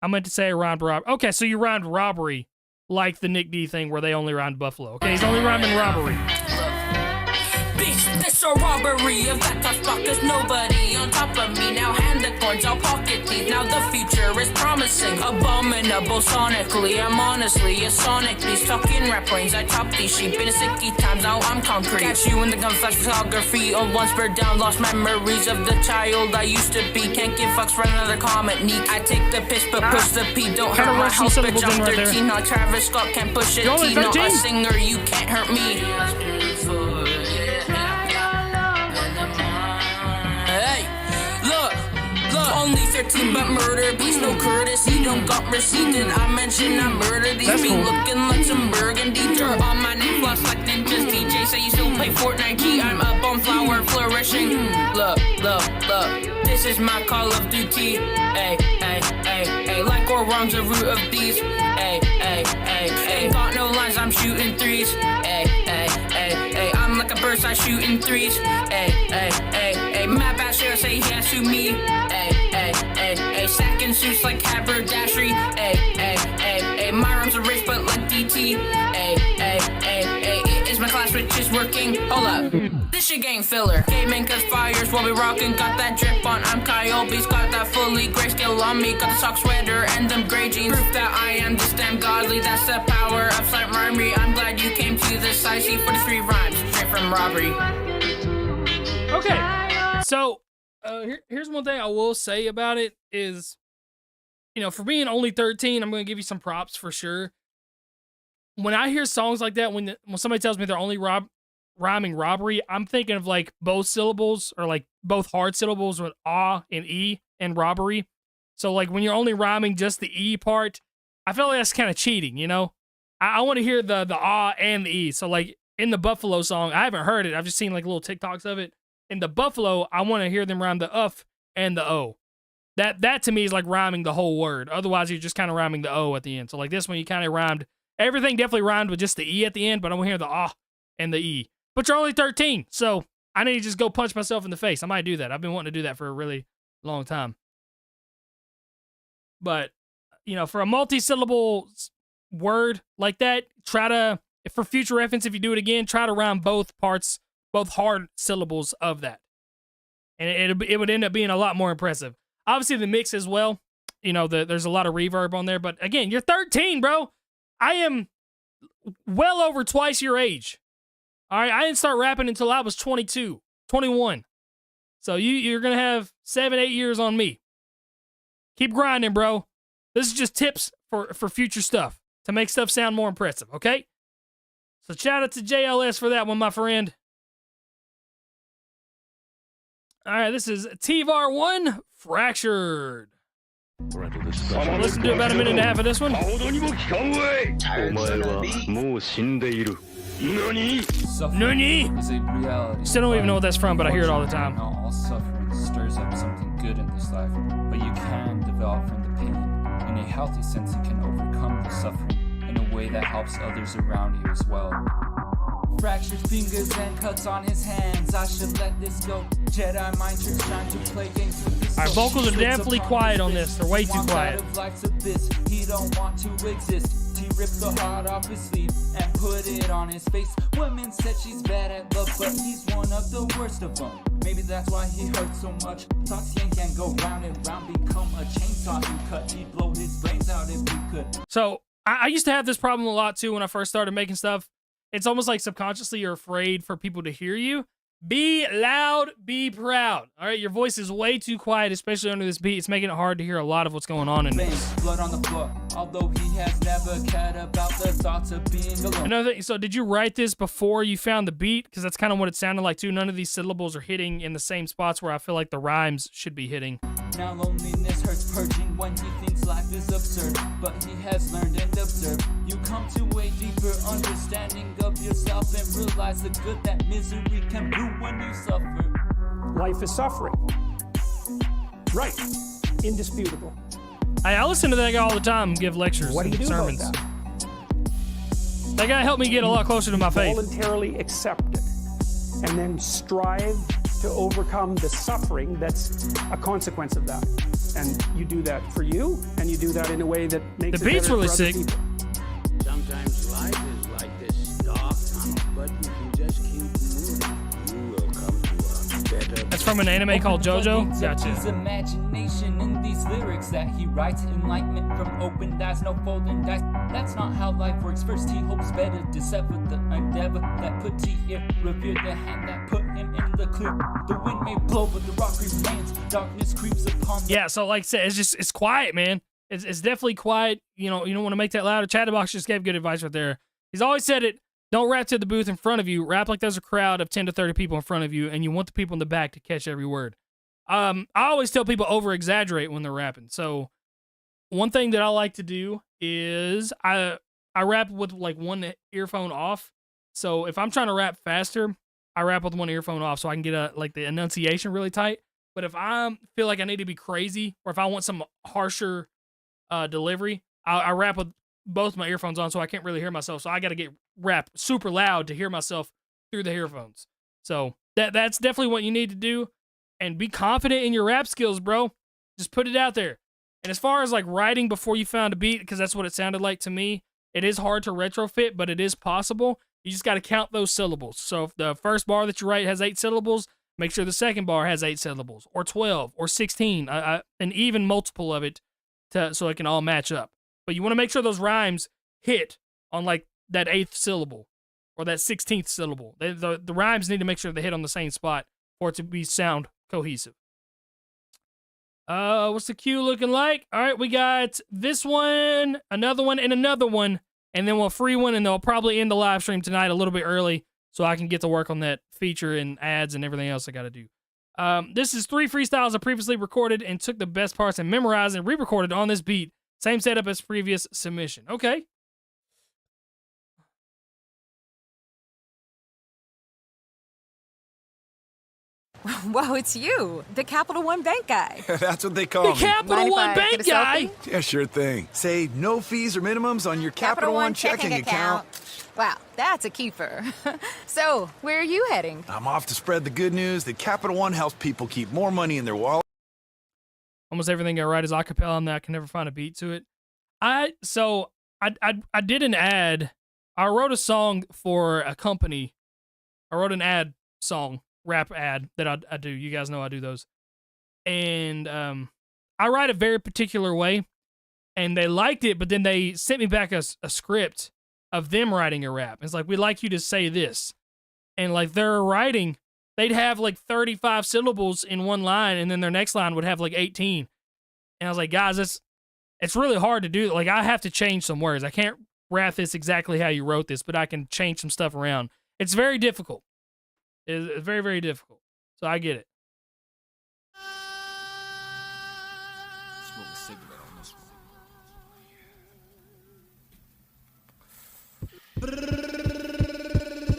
I meant to say I rhymed robbery. Okay, so you rhymed robbery like the Nick D thing where they only rhymed Buffalo. Okay, he's only rhyming robbery. Bitch, this a robbery. If that tough spot, there's nobody on top of me. Now hand the coins, I'll pocket these. Now the future is promising. Abominable sonically, I'm honestly a sonic beast. Talking rap brains, I top these sheep. In a sicky times, now I'm concrete. Catch you in the gun flash photography. Old one spurred down, lost memories of the child I used to be. Can't give fucks for another comment, neat. I take the piss, but push the P. Don't hurt my house, bitch, I'm 13. Now Travis Scott can't push it. T, not a singer, you can't hurt me. Only 13, but murder beats no courtesy. Don't got receipted. I mentioned I murdered these. Me looking like some burgundy dirt on my neck, floss like ninjas. DJ say you still play Fortnite. Key, I'm up on flower flourishing. Look. This is my Call of Duty. Ay, like or wrong's the root of these. Ay. Ain't got no lines, I'm shooting threes. Ay. I'm like a burst, I shoot in threes. Ay. My bad share say he has to me. Ay. Stacking suits like haberdashery. Ay. My rhymes are rich, but like DT. Ay. It is my class which is working. Hold up. This shit gang filler. Gaming cause fires while we rockin'. Got that drip on, I'm Kyobe's. Got that fully grayscale on me. Got the sock sweater and them gray jeans. Proof that I am this damn godly. That's the power of slight rhymery. I'm glad you came to this side. See 43 rhymes straight from robbery. Okay, so here's one thing I will say about it is, for being only 13, I'm going to give you some props for sure. When I hear songs like that, when somebody tells me they're only rhyming robbery, I'm thinking of like both syllables or like both hard syllables with ah and e and robbery. So like when you're only rhyming just the e part, I feel like that's kind of cheating, I want to hear the ah and the e. So like in the Buffalo song, I haven't heard it. I've just seen like little TikToks of it. In the Buffalo, I want to hear them rhyme the uff and the o. That to me is like rhyming the whole word. Otherwise, you're just kind of rhyming the O at the end. So like this one, you kind of rhymed. Everything definitely rhymed with just the E at the end, but I'm hearing the ah and the E. But you're only 13, so I need to just go punch myself in the face. I might do that. I've been wanting to do that for a really long time. But, you know, for a multi-syllable word like that, try to, for future reference, if you do it again, try to rhyme both parts, both hard syllables of that. And it would end up being a lot more impressive. Obviously, the mix as well. You know, there's a lot of reverb on there. But again, you're 13, bro. I am well over twice your age. All right, I didn't start rapping until I was 22, 21. So you're going to have 7-8 years on me. Keep grinding, bro. This is just tips for future stuff to make stuff sound more impressive, okay? So shout out to JLS for that one, my friend. All right, this is TVAR1 Fractured. Listen to about a minute and a half of this one. Nani? Still don't even know what that's from, but I hear it all the time. Not all suffering stirs up something good in this life, but you can develop from the pain. In a healthy sense, you can overcome the suffering in a way that helps others around you as well. Fractured fingers and cuts on his hands. I should let this go. Jedi mind tricks trying to play games with this. Alright, vocals are definitely quiet on this. They're way too quiet. He don't want to exist. He ripped the heart off his sleeve and put it on his face. Women said she's bad at love, but he's one of the worst of them. Maybe that's why he hurts so much. Thoughts can go round and round, become a chainsaw to cut. He'd blow his brains out if he could. So I used to have this problem a lot too when I first started making stuff. It's almost like subconsciously you're afraid for people to hear you. Be loud, be proud. All right, your voice is way too quiet, especially under this beat. It's making it hard to hear a lot of what's going on in this. Blood on the floor, although he has never cared about the thoughts of being alone. Another thing, so did you write this before you found the beat? Because that's kind of what it sounded like too. None of these syllables are hitting in the same spots where I feel like the rhymes should be hitting. Now loneliness hurts purging when he thinks life is absurd, but he has learned and observed. You come to a deeper understanding of yourself and realize the good that misery can do when you suffer. Life is suffering. Right. Indisputable. I listen to that guy all the time give lectures What do you and do sermons. about That guy helped me get a lot closer to my faith. Voluntarily accept it and then strive to overcome the suffering that's a consequence of that. And you do that for you, and you do that in a way that makes the beat's really sick. Sometimes life is like this dark tunnel, but you can just keep moving. You will come to a better. That's from an anime called JoJo. Gotcha. His imagination in these lyrics that he writes, enlightenment from open dice, no folding dice. That's not how life works. First he hopes better to sever the endeavor that put to here, revere the hand that put him in the clear. The wind may blow, but the rock remains. Darkness creeps upon the... Yeah, so like I said, it's quiet, man. It's definitely quiet. You know, you don't want to make that louder. Chatterbox just gave good advice right there. He's always said it. Don't rap to the booth in front of you. Rap like there's a crowd of 10 to 30 people in front of you, and you want the people in the back to catch every word. I always tell people over-exaggerate when they're rapping. So one thing that I like to do is I rap with like one earphone off. So if I'm trying to rap faster, I rap with one earphone off so I can get like the enunciation really tight. But if I feel like I need to be crazy, or if I want some harsher delivery, I rap with both my earphones on so I can't really hear myself. So I got to get rap super loud to hear myself through the earphones. So that's definitely what you need to do. And be confident in your rap skills, bro. Just put it out there. And as far as like writing before you found a beat, because that's what it sounded like to me, it is hard to retrofit, but it is possible. You just got to count those syllables. So if the first bar that you write has 8 syllables, make sure the second bar has 8 syllables, or 12, or 16, an even multiple of it, so it can all match up. But you want to make sure those rhymes hit on like that 8th syllable or that 16th syllable. The rhymes need to make sure they hit on the same spot for it to sound cohesive. What's the queue looking like? All right, we got this one, another one, and another one, and then we'll free one, and they'll probably end the live stream tonight a little bit early so I can get to work on that feature and ads and everything else I got to do. This is 3 freestyles I previously recorded and took the best parts and memorized and re-recorded on this beat. Same setup as previous submission. Okay. Whoa, it's you, the Capital One Bank guy. That's what they call me. Capital One Bank guy? Yeah, sure thing. Say no fees or minimums on your Capital One checking account. Wow, that's a keeper. So, where are you heading? I'm off to spread the good news that Capital One helps people keep more money in their wallet. Almost everything I write is a cappella, and I can never find a beat to it. I did an ad. I wrote a song for a company. I wrote an ad song, rap ad that I do. You guys know I do those. And I write a very particular way, and they liked it, but then they sent me back a script of them writing a rap. It's like, we'd like you to say this. And like their writing, they'd have like 35 syllables in one line, and then their next line would have like 18. And I was like, guys, it's really hard to do. Like, I have to change some words. I can't rap this exactly how you wrote this, but I can change some stuff around. It's very difficult. It's very, very difficult. So I get it. Smoke a cigarette on this one.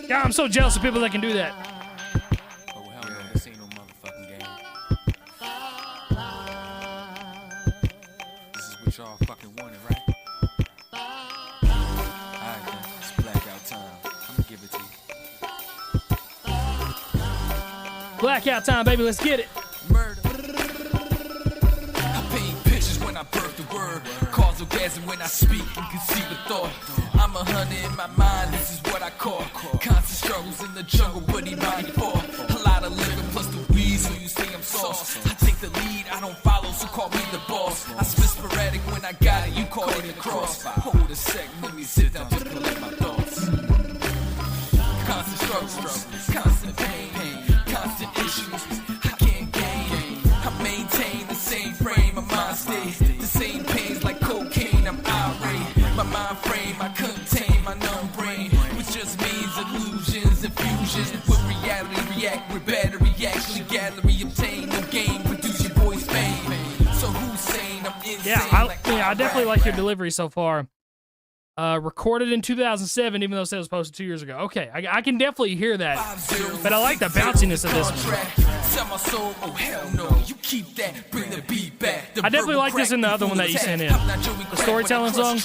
God, I'm so jealous of people that can do that. Oh, hell no, this ain't no motherfucking game. This is what y'all fucking wanted, right? Alright, then. It's blackout time. I'm gonna give it to you. Blackout time, baby. Let's get it. Murder. I paint pictures when I birth the word. Cause orgasm when I speak and conceive a thought. I'm a hunter in my mind, this is what I call constant struggles in the jungle, but he mind for a lot of liquor plus the weed, so you say I'm sauce. I take the lead, I don't follow, so call me the boss. I spit sporadic when I got it, you call it the cross. Hold a sec, let me sit down, just collect my thoughts. Constant struggles, constant pain, constant issues. I can't gain, I maintain the same frame, my mind stays the same pains like cocaine. I'm irate, my mind frame I contain, my numb brain, which just means illusions and fusions. With reality react with battery, actually gallery obtain no gain, produce your boy's fame. So who's saying I'm insane? I definitely like your delivery so far. Recorded in 2007, even though it was posted 2 years ago. Okay, I can definitely hear that, but I like the bounciness of this one. I definitely like this in the other one that you sent in, the storytelling song.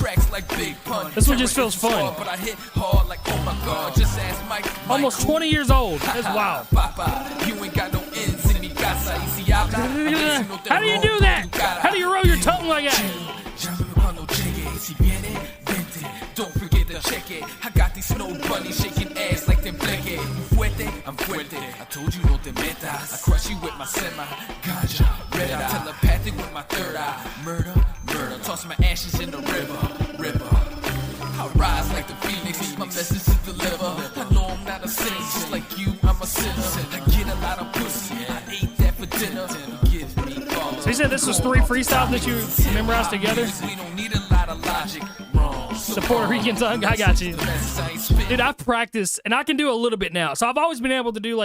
This one just feels fun. Almost 20 years old. That's wild. How do you do that? How do you roll your tongue like that? Don't forget to check it. I got these snow bunnies shaking ass like them blanket. Fuerte, I'm fuerte. I told you no te metas. I crush you with my semi ganja. Red eye, telepathic with my third eye. Murder, murder. Toss my ashes in the river. I rise like the phoenix. My message to deliver. I know I'm not a saint, just like you. I'm a sinner. I get a lot of pussy. I ate that for dinner. Give me all. So you said this was 3 freestyles that you memorized together? We don't need a lot of logic. The Puerto Rican tongue, I got you. Dude, I've practiced, and I can do a little bit now. So I've always been able to do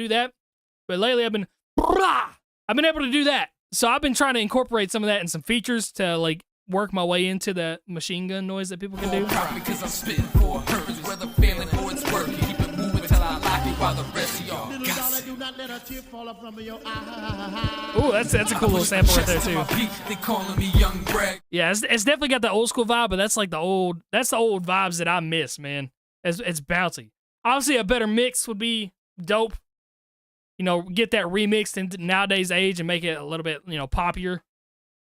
that. But lately I've been able to do that. So I've been trying to incorporate some of that and some features to like work my way into the machine gun noise that people can do. Because I'm spitting for a purpose, whether failing or it's working. Keep it moving till I like it while the rest of y'all gossip. Ooh, that's a cool little sample right there too. They calling me Young Bragg. Yeah, it's definitely got the old school vibe, but that's like the old vibes that I miss, man. It's bouncy. Obviously, a better mix would be dope. You know, get that remixed into nowadays age and make it a little bit, poppier.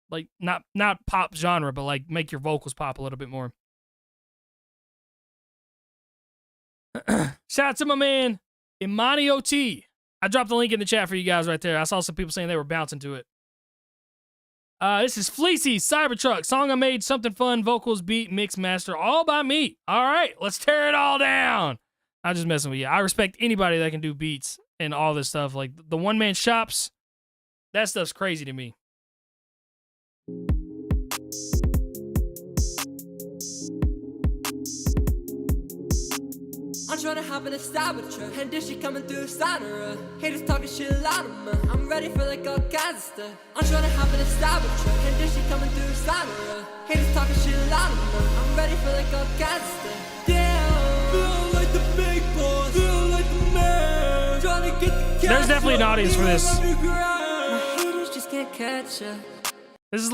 Like not pop genre, but like make your vocals pop a little bit more. Shout out to my man Imani OT. I dropped the link in the chat for you guys right there. I saw some people saying they were bouncing to it. This is Fleecy Cybertruck. Song I made, something fun, vocals, beat, mix, master, all by me. All right, let's tear it all down. I'm just messing with you. I respect anybody that can do beats and all this stuff. Like the one-man shops, that stuff's crazy to me. I'm tryna hop in a Cybertruck, and this shit coming through the side of her. Haters talking shit loud of me. I'm ready for like all kinds of stuff. I'm tryna hop in a Cybertruck, and this shit coming through the side of her. Haters talking shit loud of me. I'm ready for like all kinds of stuff. Damn, feel like the big boss, feel like the man. Tryna get There's definitely an audience for this. My haters just can't catch ya. This is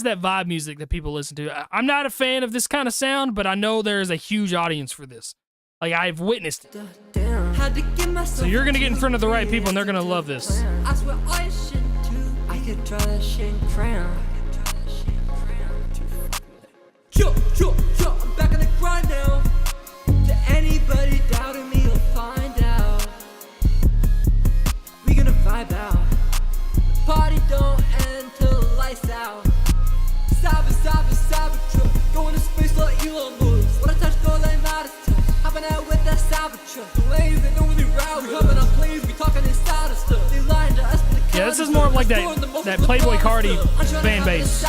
that vibe music that people listen to. I'm not a fan of this kind of sound, but I know there is a huge audience for this. Like, I've witnessed it. Had to give myself So you're gonna get in front of the right people, and they're gonna love this. I swear I shouldn't too. I could draw that shit crown. Yo, I'm back on the grind now. To anybody doubting me, you'll find out. We gonna vibe out. The party don't end till the lights out. Cypher, going to space like Elon moves. When I touch gold, I'm out of touch. Hopping out with that Cypher. The ladies, they don't really route. We hopping on planes, we talking inside of stuff. They lying to us, but Yeah, this is more of like that Playboy Cardi fan base.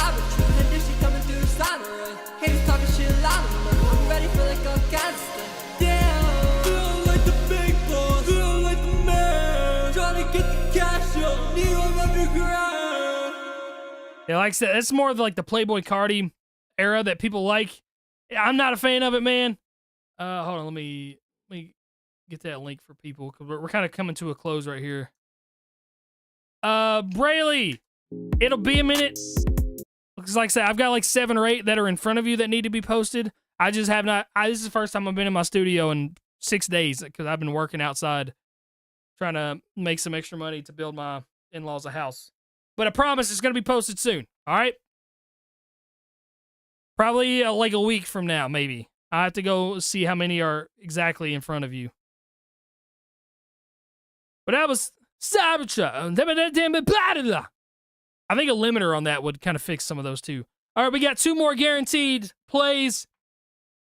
Haters talking shit loud, I'm ready for like all kinds of stuff. Damn, feel like the big boss, feel like the man. Trying to get the cash up, need on underground. Yeah, like I said, it's more of like the Playboy Cardi era that people like. I'm not a fan of it, man. Hold on, let me get that link for people, because we're kind of coming to a close right here. Brayley, it'll be a minute. Because like I said, I've got like 7 or 8 that are in front of you that need to be posted. I just have not. This is the first time I've been in my studio in 6 days, because I've been working outside trying to make some extra money to build my in-laws a house. But I promise it's going to be posted soon. All right? Probably like a week from now, maybe. I have to go see how many are exactly in front of you. But that was Cypher. I think a limiter on that would kind of fix some of those too. All right, we got 2 more guaranteed plays,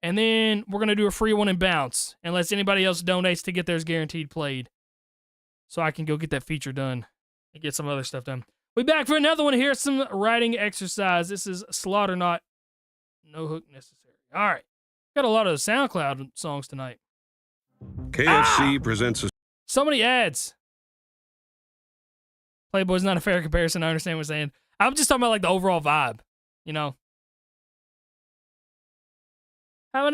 and then we're going to do a free one and bounce, unless anybody else donates to get theirs guaranteed played, so I can go get that feature done and get some other stuff done. We back for another one here, some writing exercise. This is Slaughter Not, No Hook Necessary. All right, got a lot of SoundCloud songs tonight. KFC presents a... So many ads. Playboy's not a fair comparison. I understand what you're saying. I'm just talking about like the overall vibe, you know. I can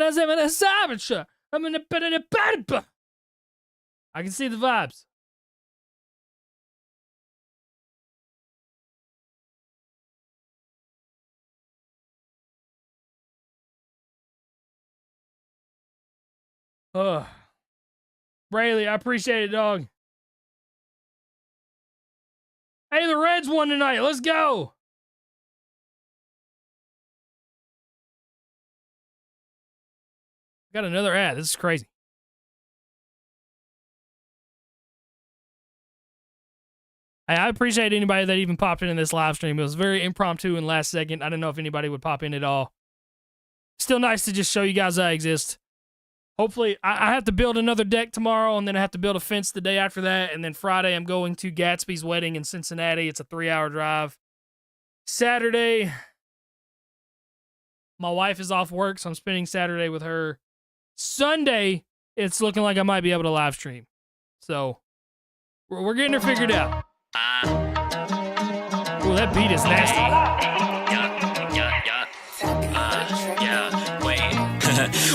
see the vibes. Brayley, I appreciate it, dog. Hey, the Reds won tonight. Let's go. Got another ad. This is crazy. Hey, I appreciate anybody that even popped in this live stream. It was very impromptu and last second. I didn't know if anybody would pop in at all. Still nice to just show you guys I exist. Hopefully, I have to build another deck tomorrow, and then I have to build a fence the day after that, and then Friday I'm going to Gatsby's wedding in Cincinnati. It's a 3-hour drive. Saturday, my wife is off work, so I'm spending Saturday with her. Sunday, it's looking like I might be able to live stream. So, we're getting her figured out. Ooh, that beat is nasty.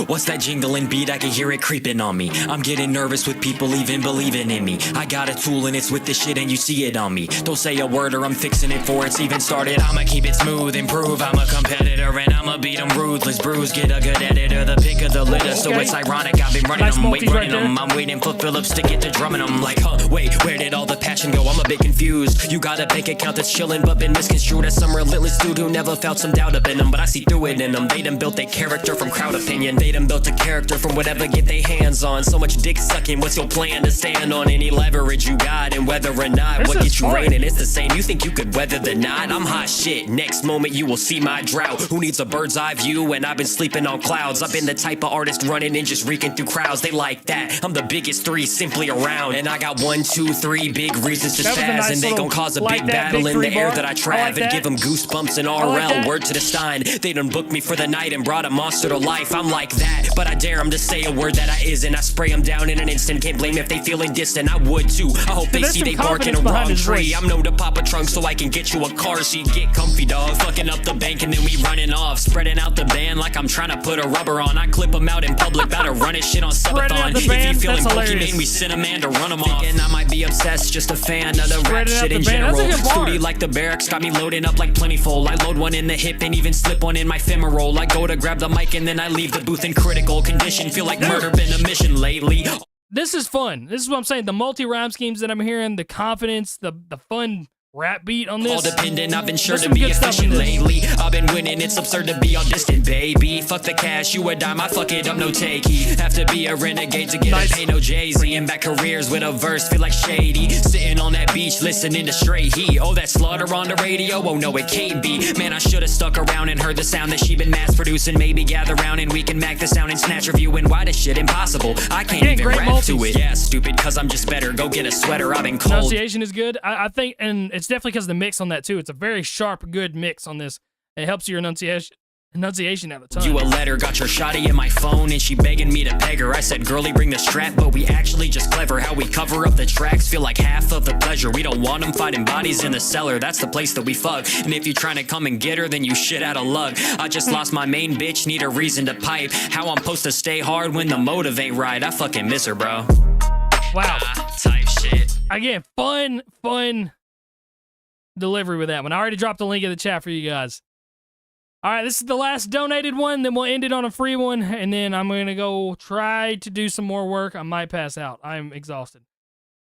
What's that jingling beat? I can hear it creeping on me. I'm getting nervous with people even believing in me. I got a tool and it's with this shit and you see it on me. Don't say a word or I'm fixing it before it's even started. I'ma keep it smooth, improve. I'm a competitor and I'ma beat them ruthless. Bruise, get a good editor, the pick of the litter. So it's ironic, I've been running them, running them. I'm waiting for Phillips to get to drumming them. Like, wait, where did all the passion go? I'm a bit confused. You got a bank account that's chilling but been misconstrued as some relentless dude who never felt some doubt up in them. But I see through it in them. They done built their character from crowd opinion. They done built a character from whatever get they hands on. So much dick sucking, what's your plan to stand on? Any leverage you got and whether or not what gets you raining, it's the same. You think you could weather the night? I'm hot shit. Next moment you will see my drought. Who needs a bird's eye view? And I've been sleeping on clouds. I've been the type of artist running and just reeking through crowds. They like that. I'm the biggest 3 simply around. And I got 1, 2, 3 big reasons to spaz. And they gon' cause a big battle in the air that I trav and give them goosebumps and RL. Word to the Stein. They done booked me for the night and brought a monster to life. I'm like that. that, but I dare them to say a word that I isn't. I spray them down in an instant, can't blame if they feeling distant. I would too. I hope they see they barking a wrong tree. I'm known to pop a trunk so I can get you a car seat. Get comfy, dog. Fucking up the bank and then we running off. Spreading out the band like I'm trying to put a rubber on. I clip them out in public, about to run his shit on subathon. If you feeling Pokemon, we send a man to run them off. And I might be obsessed, just a fan of the rap shit in general. Studi like the barracks, got me loading up like plentiful. I load one in the hip and even slip one in my femoral. I go to grab the mic and then I leave the booth in critical condition. Feel like murder been a mission lately. This is fun. This is what I'm saying. The multi-rhyme schemes that I'm hearing, the confidence, the fun rap beat on this. All dependent, I've been sure to be efficient lately. I've been winning, it's absurd to be all distant, baby. Fuck the cash, you a dime, I fuck it up, no takey. Have to be a renegade to get a pay, no Jay-Z. And back careers with a verse, feel like shady. Sitting on that beach, listening to straight heat. Oh, that slaughter on the radio, oh no, it can't be. Man, I should've stuck around and heard the sound that she been mass producing. Maybe gather round and we can mac the sound and snatch reviewing. Why this shit impossible? I can't even rap to it. Yeah, stupid, cause I'm just better. Go get a sweater, I've been cold. Pronunciation is good. I think, and it's definitely because of the mix on that too. It's a very sharp, good mix on this. It helps your enunciation at the time. You a letter, got your shawty in my phone and she begging me to peg her. I said, girlie, bring the strap, but we actually just clever. How we cover up the tracks, feel like half of the pleasure. We don't want them fighting bodies in the cellar. That's the place that we fuck. And if you trying to come and get her, then you shit out of luck. I just lost my main bitch, need a reason to pipe. How I'm supposed to stay hard when the motive ain't right? I fucking miss her, bro. Wow. Type shit. Again, fun delivery with that one. I already dropped the link in the chat for you guys. All right, this is the last donated one. Then we'll end it on a free one. And then I'm going to go try to do some more work. I might pass out. I'm exhausted.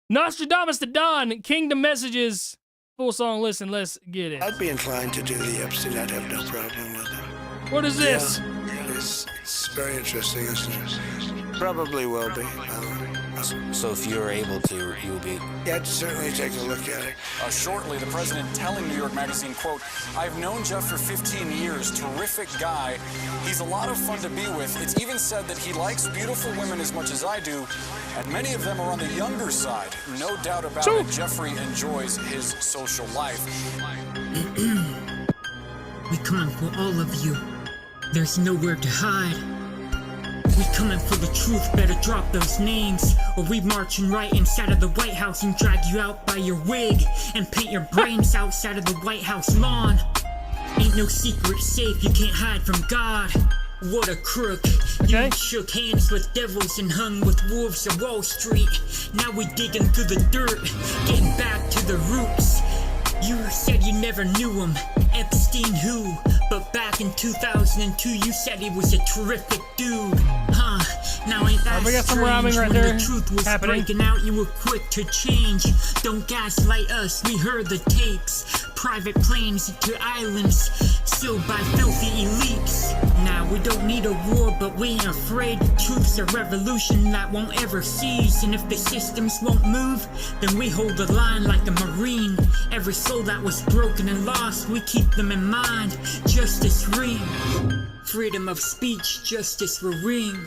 Nostradamus the Don, Kingdom Messages. Full song listen. Let's get it. I'd be inclined to do the Epstein. I'd have no problem with it. What is this? Yeah, it's very interesting, isn't it? Probably will be. So if you're able to, you'll be... Yeah, I'd certainly take a look at it. Shortly, the president telling New York Magazine, quote, I've known Jeff for 15 years, terrific guy. He's a lot of fun to be with. It's even said that he likes beautiful women as much as I do, and many of them are on the younger side. No doubt about it, Jeffrey enjoys his social life. We coming for all of you. There's nowhere to hide. We coming for the truth, better drop those names, or we marching right inside of the White House and drag you out by your wig and paint your brains outside of the White House lawn. Ain't no secret safe, you can't hide from God. What a crook. You shook hands with devils and hung with wolves of Wall Street. Now we digging through the dirt, getting back to the roots. You said you never knew him, Epstein who? But back in 2002 you said he was a terrific dude. Huh, now ain't that we got some strange? rhyming right When there the truth was happening. breaking out, you were quick to change. Don't gaslight us, we heard the tapes. Private planes to islands, sealed by filthy elites. Now we don't need a war, but we ain't afraid. The truth's a revolution that won't ever cease. And if the systems won't move, then we hold the line like a Marine. Every soul that was broken and lost, we keep them in mind. Justice ring, freedom of speech, justice will ring.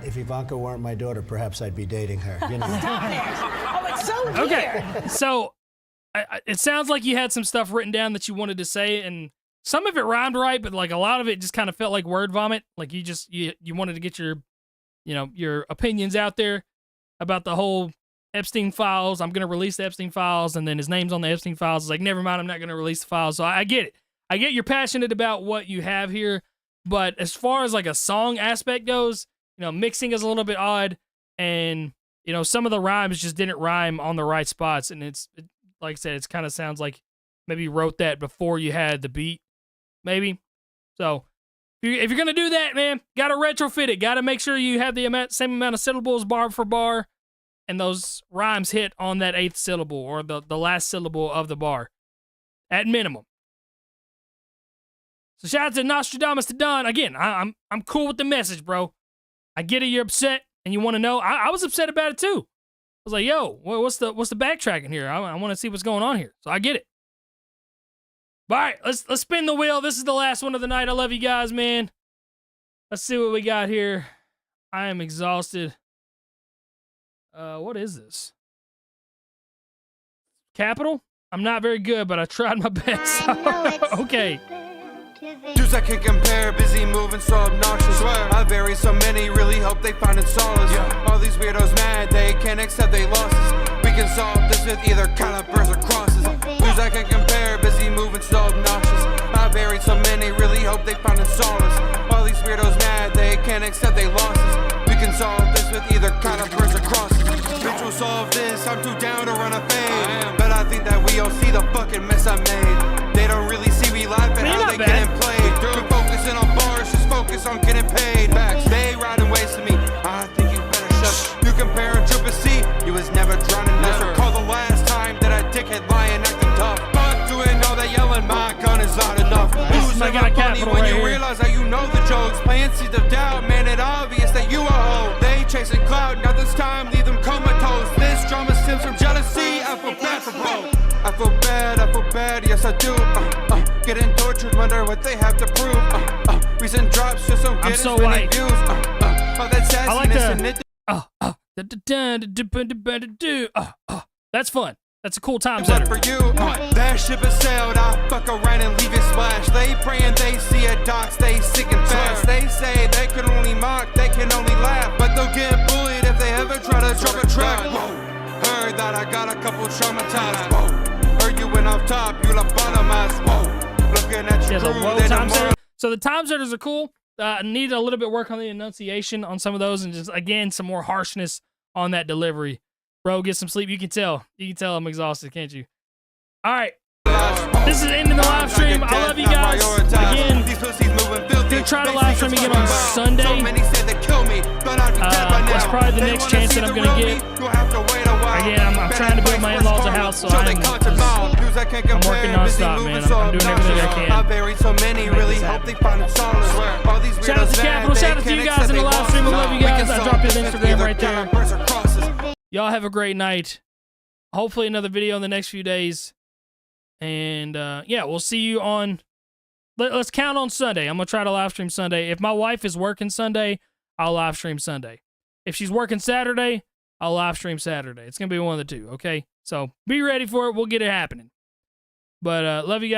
If Ivanka weren't my daughter, perhaps I'd be dating her. You know. Oh, it's so weird. Okay, so it sounds like you had some stuff written down that you wanted to say, and some of it rhymed right, but like a lot of it just kind of felt like word vomit. Like you wanted to get your opinions out there about the whole Epstein files. I'm gonna release the Epstein files, and then his name's on the Epstein files. It's like, never mind, I'm not gonna release the files. So I get it. I get you're passionate about what you have here, but as far as like a song aspect goes, mixing is a little bit odd, and some of the rhymes just didn't rhyme on the right spots, and like I said, it kind of sounds like maybe you wrote that before you had the beat, maybe. So if you're gonna do that, man, gotta retrofit it. Gotta make sure you have the same amount of syllables bar for bar, and those rhymes hit on that 8th syllable or the last syllable of the bar, at minimum. So shout out to Nostradamus to Don. Again, I'm cool with the message, bro. I get it. You're upset and you want to know. I was upset about it too. I was like, yo, what's the backtracking here? I want to see what's going on here. So I get it. All right, let's spin the wheel. This is the last one of the night. I love you guys, man. Let's see what we got here. I am exhausted. What is this? Capital? I'm not very good, but I tried my best. Okay. Dudes I can compare, busy moving so obnoxious. I vary so many, really hope they find it solace. All these weirdos mad, they can't accept they losses. We can solve this with either calibers or crosses. Dudes I can compare, busy moving so obnoxious. I vary so many, really hope they find it solace. All these weirdos mad, they can't accept they losses. We can solve this with either calibers or crosses. Bitch, we'll solve this, I'm too down to run a fade. But I think that we all see the fucking mess I made. They don't really see me live and how they getting played. We're focusing on bars, just focus on getting paid. They riding ways to me, I think you better shut. You compare a Triple C, you was never drowning. Never. Recall the last time that a dickhead lying acting tough. Fuck doing all that yelling, my gun is loud enough. Who's never funny when you realize how you know the jokes. Playing seeds of doubt, man, it obvious that you a hoe. They chasing clout, now this time leave them comatose. This drama stems from jealousy, I feel bad for bro. I feel bad, yes I do. Getting tortured, wonder what they have to prove. Recent drops, just don't get as many views. All that sassiness That's fun. That's a cool time setter. For you, that ship has sailed. I fuck around and leave it splash. They praying they see a doc, stay sick and fast. They say they can only mock, they can only laugh, but they'll get bullied if they ever try to drop a track. Heard that I got a couple traumatized. Heard you went off top, you lobotomized. Looking at your crew, so the time setters are cool. Need a little bit work on the enunciation on some of those, and just again some more harshness on that delivery. Bro, get some sleep. You can tell. You can tell I'm exhausted, can't you? All right. This is ending the live stream. I love you guys. Again, gonna try to live stream again on Sunday. That's probably the next chance that I'm gonna get. Again, I'm trying to build my in-laws a house, so I'm working non-stop, man. I'm doing everything I can. Shout out to Capital. Shout out to you guys in the live stream. I love you guys. I dropped his Instagram right there. Y'all have a great night. Hopefully another video in the next few days. And yeah, we'll see you on... Let's count on Sunday. I'm going to try to live stream Sunday. If my wife is working Sunday, I'll live stream Sunday. If she's working Saturday, I'll live stream Saturday. It's going to be one of the two, okay? So be ready for it. We'll get it happening. But love you guys.